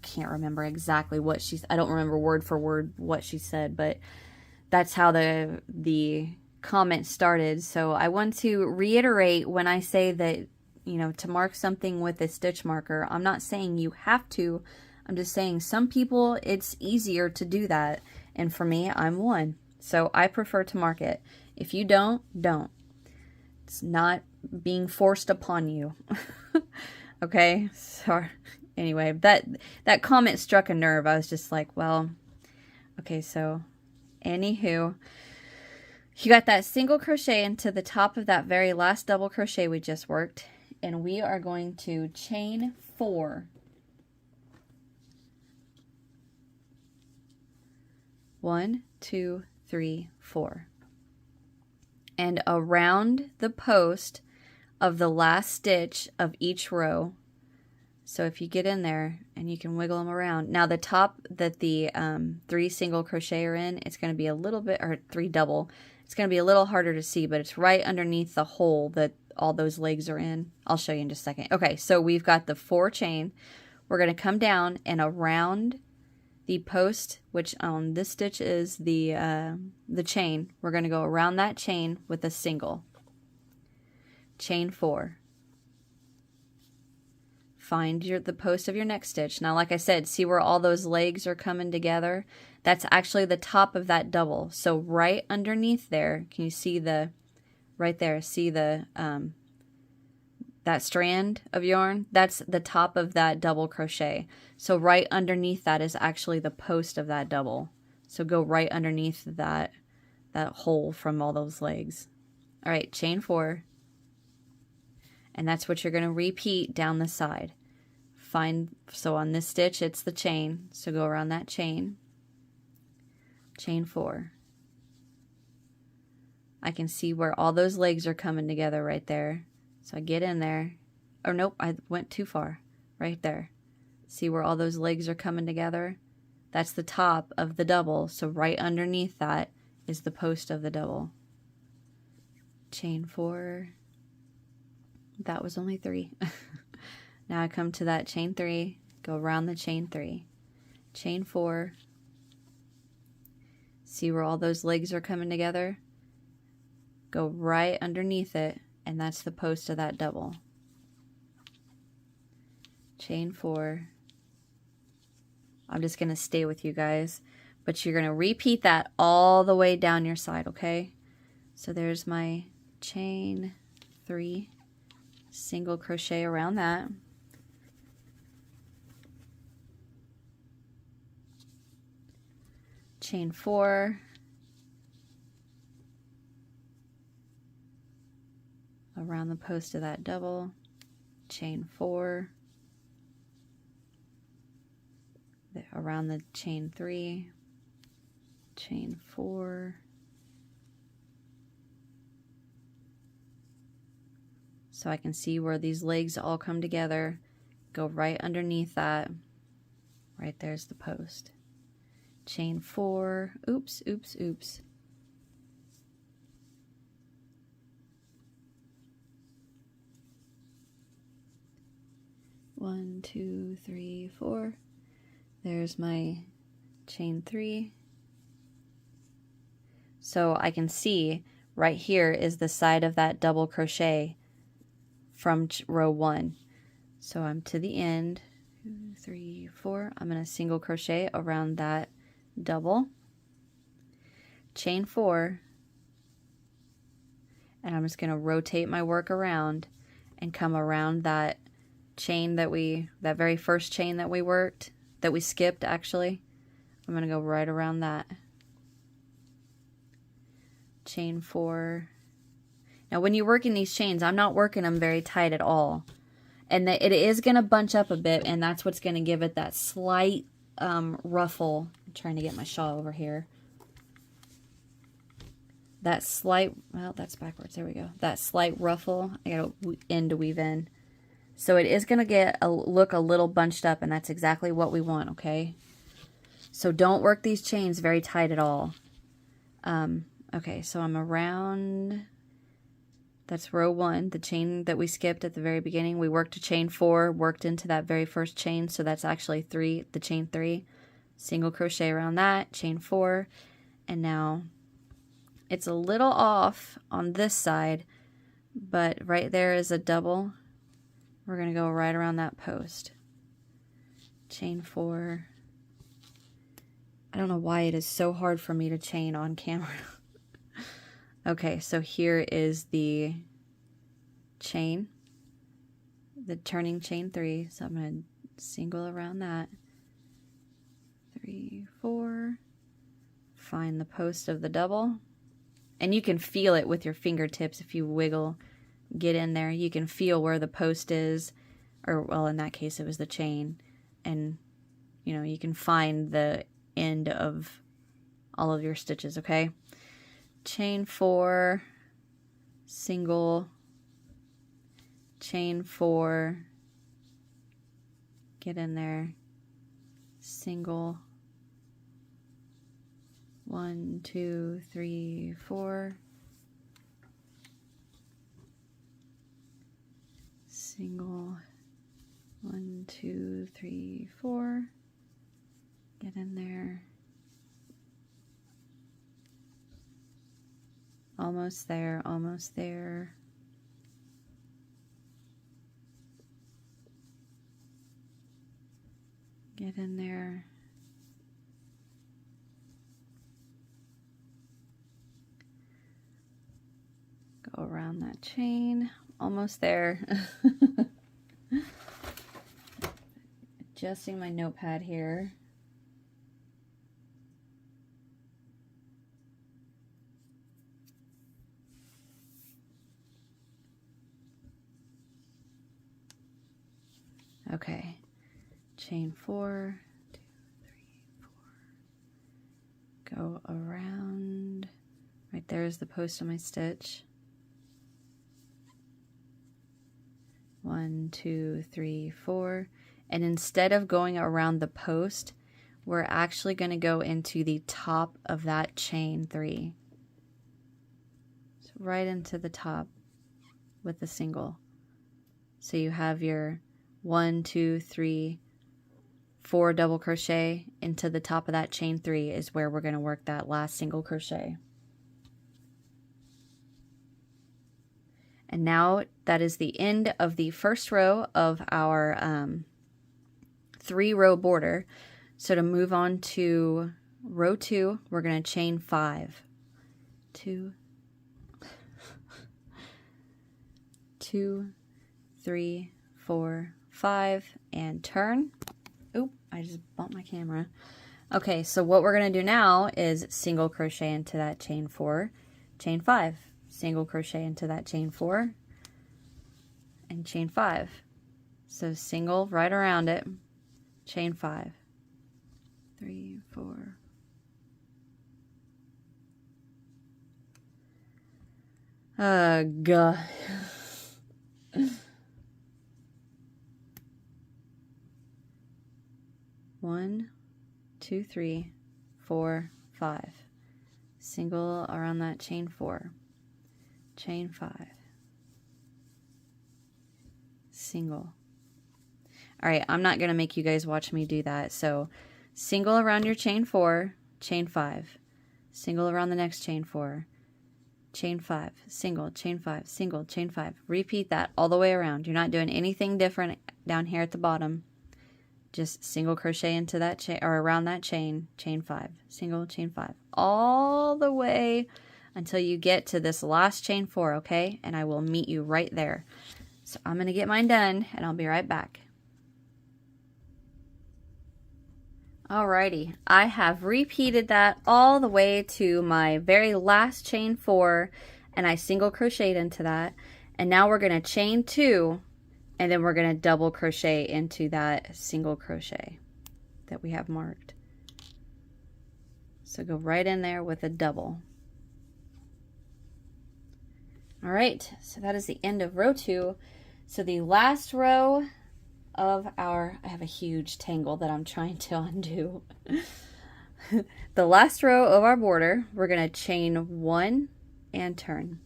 Speaker 1: can't remember exactly what I don't remember word for word what she said, but that's how the comment started. So I want to reiterate, when I say that, you know, to mark something with a stitch marker, I'm not saying you have to. I'm just saying some people it's easier to do that, and for me, I'm one. So I prefer to mark it. If you don't. It's not being forced upon you. Okay? So anyway, that comment struck a nerve. I was just like, well, okay, so anywho, you got that single crochet into the top of that very last double crochet we just worked, and we are going to chain 4. 1, 2, 3, 4. And around the post of the last stitch of each row. So if you get in there and you can wiggle them around. Now the top that the 3 single crochet are in, it's going to be a little bit, or 3 double, it's going to be a little harder to see, but it's right underneath the hole that all those legs are in. I'll show you in just a second. Okay, so we've got the 4 chain. We're going to come down and around the post, which on this stitch is the chain. We're going to go around that chain with a single. Chain 4. Find the post of your next stitch. Now, like I said, see where all those legs are coming together? That's actually the top of that double. So right underneath there, can you see right there, see that strand of yarn? That's the top of that double crochet. So right underneath that is actually the post of that double. So go right underneath that hole from all those legs. All right, chain 4. And that's what you're going to repeat down the side. find, so on this stitch, it's the chain. So go around that chain, chain 4. I can see where all those legs are coming together right there. So I get in there. Or nope, I went too far. Right there. See where all those legs are coming together? That's the top of the double. So right underneath that is the post of the double. Chain 4. That was only 3. Now I come to that chain 3, go around the chain 3. Chain 4. See where all those legs are coming together? Go right underneath it, and that's the post of that double. Chain 4. I'm just going to stay with you guys, but you're going to repeat that all the way down your side, okay? So there's my chain 3, single crochet around that. Chain 4. Around the post of that double. Chain 4. Around the chain 3. Chain 4. So I can see where these legs all come together. Go right underneath that. Right there's the post. Chain 4. Oops, oops, oops. One, 2, 3, 4. There's my chain 3. So I can see right here is the side of that double crochet from row 1. So I'm to the end. 2, 3, 4. I'm going to single crochet around that double. Chain 4. And I'm just going to rotate my work around and come around that chain that very first chain that we worked, that we skipped actually. I'm going to go right around that. Chain 4. Now when you're working these chains, I'm not working them very tight at all. And it is going to bunch up a bit, and that's what's going to give it that slight ruffle. I'm trying to get my shawl over here. That slight, well, that's backwards. There we go. That slight ruffle, I got to end to weave in. So it is going to look a little bunched up, and that's exactly what we want, okay? So don't work these chains very tight at all. Okay, so I'm around, that's row 1, the chain that we skipped at the very beginning. We worked a chain 4, worked into that very first chain, so that's actually 3, the chain 3. Single crochet around that, chain 4, and now it's a little off on this side, but right there is a double. We're going to go right around that post. Chain 4. I don't know why it is so hard for me to chain on camera. Okay, so here is the chain, the turning chain 3. So I'm going to single around that. 3, 4. Find the post of the double. And you can feel it with your fingertips if you wiggle. Get in there, you can feel where the post is, or well, in that case it was the chain, and you know, you can find the end of all of your stitches, okay? Chain 4, single, chain 4, get in there, single, 1, 2, 3, 4, single, 1, 2, 3, 4, get in there, almost there, almost there, get in there, go around that chain, almost there. Adjusting my notepad here. Okay, chain 4, 2, 3, 4, go around. Right there is the post of my stitch. 1, 2, 3, 4. And instead of going around the post, we're actually going to go into the top of that chain 3. So right into the top with the single. So you have your 1, 2, 3, 4 double crochet into the top of that chain 3 is where we're going to work that last single crochet. And now that is the end of the first row of our 3-row border. So to move on to row 2, we're going to chain 5. 2, 2, 3, 4, 5, and turn. Oop, I just bumped my camera. Okay, so what we're going to do now is single crochet into that chain 4, chain 5. Single crochet into that chain 4 and chain 5. So single right around it, chain 5, 3, 4. Oh God. 1, 2, 3, 4, 5. Single around that chain 4. Chain 5, single. All right, I'm not going to make you guys watch me do that. So single around your chain 4, chain 5, single around the next chain 4, chain 5, single, chain 5, single, chain 5. Repeat that all the way around. You're not doing anything different down here at the bottom. Just single crochet into that chain or around that chain, chain 5, single, chain 5, all the way until you get to this last chain 4, okay? And I will meet you right there. So I'm going to get mine done, and I'll be right back. Alrighty, I have repeated that all the way to my very last chain 4, and I single crocheted into that. And now we're going to chain 2, and then we're going to double crochet into that single crochet that we have marked. So go right in there with a double. All right, so that is the end of row 2. So the last row of our, I have a huge tangle that I'm trying to undo. The last row of our border, we're going to chain 1 and turn.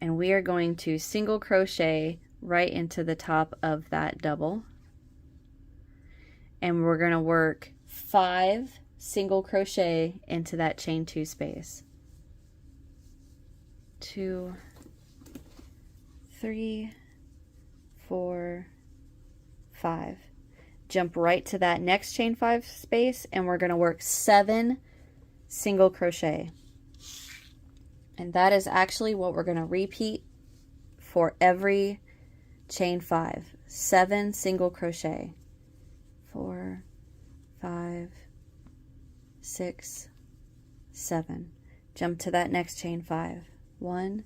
Speaker 1: And we are going to single crochet right into the top of that double. And we're going to work 5 single crochet into that chain 2 space. 2, 3, 4, 5. Jump right to that next chain 5 space, and we're going to work 7 single crochet. And that is actually what we're going to repeat for every chain 5. 7 single crochet. 4, 5, 6, 7. Jump to that next chain 5. 1,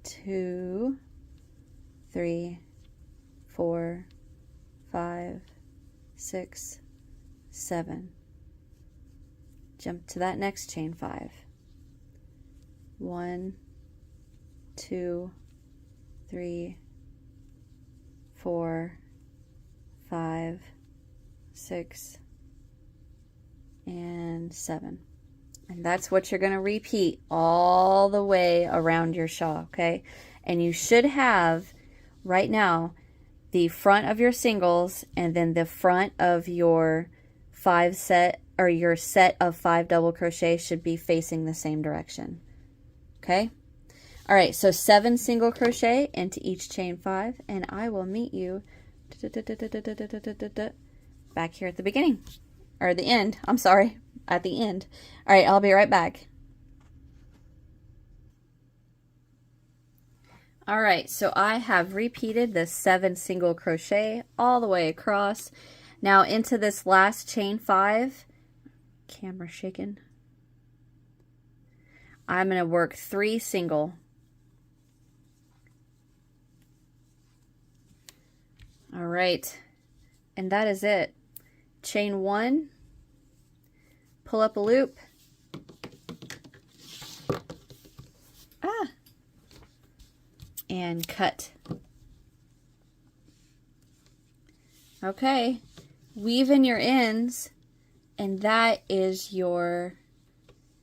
Speaker 1: 2, 3, 4, 5, 6, 7. Jump to that next chain 5. 1, 2, 3, 4, 5, 6, and 7. And that's what you're going to repeat all the way around your shawl, okay? And you should have right now the front of your singles and then the front of your 5 set or your set of 5 double crochet should be facing the same direction. Okay? All right, so 7 single crochet into each chain 5, and I will meet you back here at the beginning, or the end. I'm sorry, at the end. All right, I'll be right back. All right, so I have repeated the 7 single crochet all the way across. Now into this last chain 5, camera shaking, I'm going to work 3 single. right, and that is it. Chain 1, pull up a loop, and cut. Okay, weave in your ends, and that is your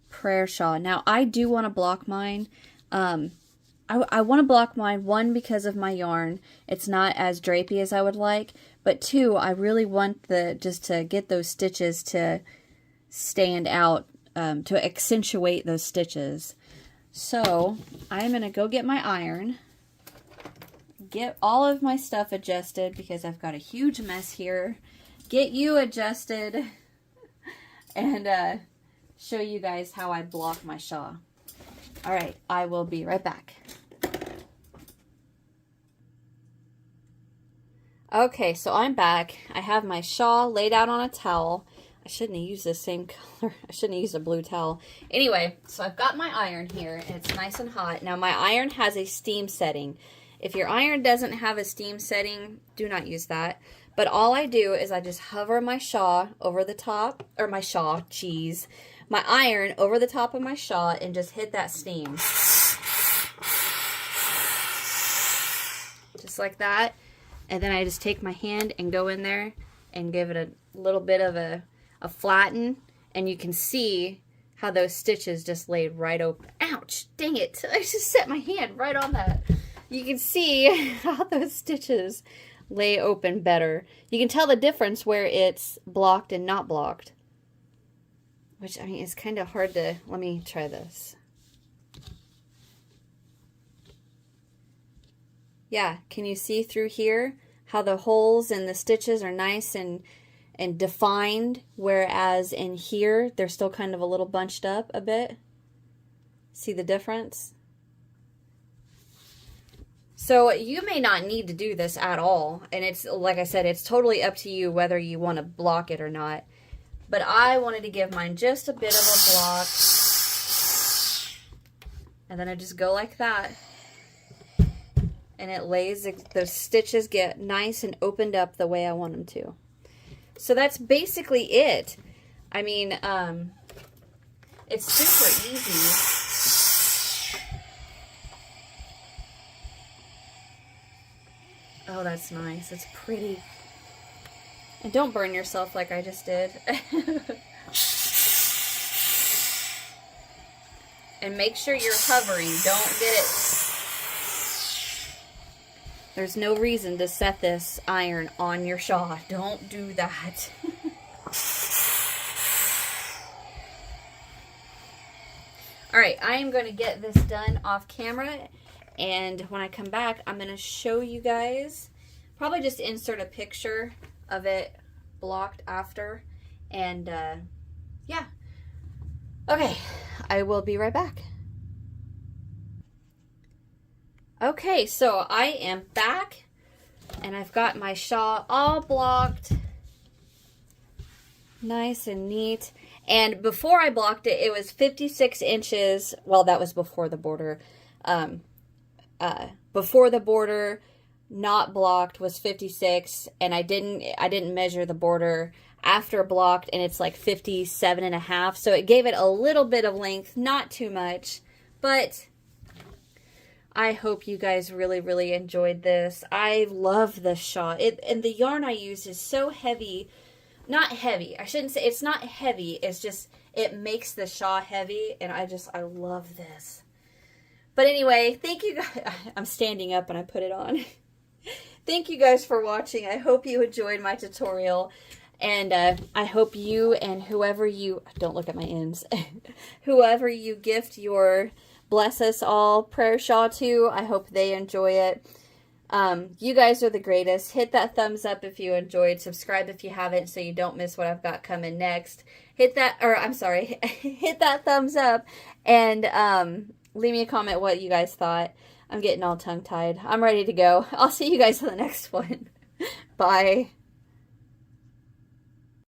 Speaker 1: prayer shawl. Now, I do want to block mine. I want to block mine, one, because of my yarn. It's not as drapey as I would like, but two, I really want just to get those stitches to stand out, to accentuate those stitches. So, I'm going to go get my iron, get all of my stuff adjusted because I've got a huge mess here, get you adjusted, and show you guys how I block my shawl. All right, I will be right back. Okay, so I'm back. I have my shawl laid out on a towel. I shouldn't have used the same color. I shouldn't have used a blue towel. Anyway, so I've got my iron here, and it's nice and hot. Now, my iron has a steam setting. If your iron doesn't have a steam setting, do not use that. But all I do is I just hover my shawl over the top, or my iron over the top of my shawl and just hit that steam. Just like that. And then I just take my hand and go in there and give it a little bit of a flatten. And you can see how those stitches just laid right open. Ouch, dang it. I just set my hand right on that. You can see how those stitches lay open better. You can tell the difference where it's blocked and not blocked. Which, I mean, it's kind of hard to... Let me try this. Yeah, can you see through here how the holes and the stitches are nice and defined, whereas in here they're still kind of a little bunched up a bit? See the difference? So you may not need to do this at all, and it's, like I said, it's totally up to you whether you want to block it or not. But I wanted to give mine just a bit of a block. And then I just go like that. And it lays, the stitches get nice and opened up the way I want them to. So that's basically it. I mean, it's super easy. Oh, that's nice. It's pretty. And don't burn yourself like I just did. And make sure you're hovering. Don't get it. There's no reason to set this iron on your shawl. Don't do that. Alright, I am going to get this done off camera. And when I come back, I'm going to show you guys. Probably just insert a picture of it blocked after. And, yeah. Okay, I will be right back. Okay, so I am back, and I've got my shawl all blocked, nice and neat. And before I blocked it, it was 56 inches. Well, that was before the border. Before the border, not blocked, was 56, and I didn't measure the border after blocked, and it's like 57.5. So it gave it a little bit of length, not too much, but I hope you guys really, really enjoyed this. I love this shawl. And the yarn I use is so heavy. Not heavy. I shouldn't say it's not heavy. It's just, it makes the shawl heavy. And I love this. But anyway, thank you guys. I'm standing up and I put it on. Thank you guys for watching. I hope you enjoyed my tutorial. And I hope you and whoever you, don't look at my ends, whoever you gift your Bless Us All prayer shawl to, I hope they enjoy it. You guys are the greatest. Hit that thumbs up if you enjoyed. Subscribe if you haven't so you don't miss what I've got coming next. Hit that thumbs up and leave me a comment what you guys thought. I'm getting all tongue-tied. I'm ready to go. I'll see you guys on the next one. Bye.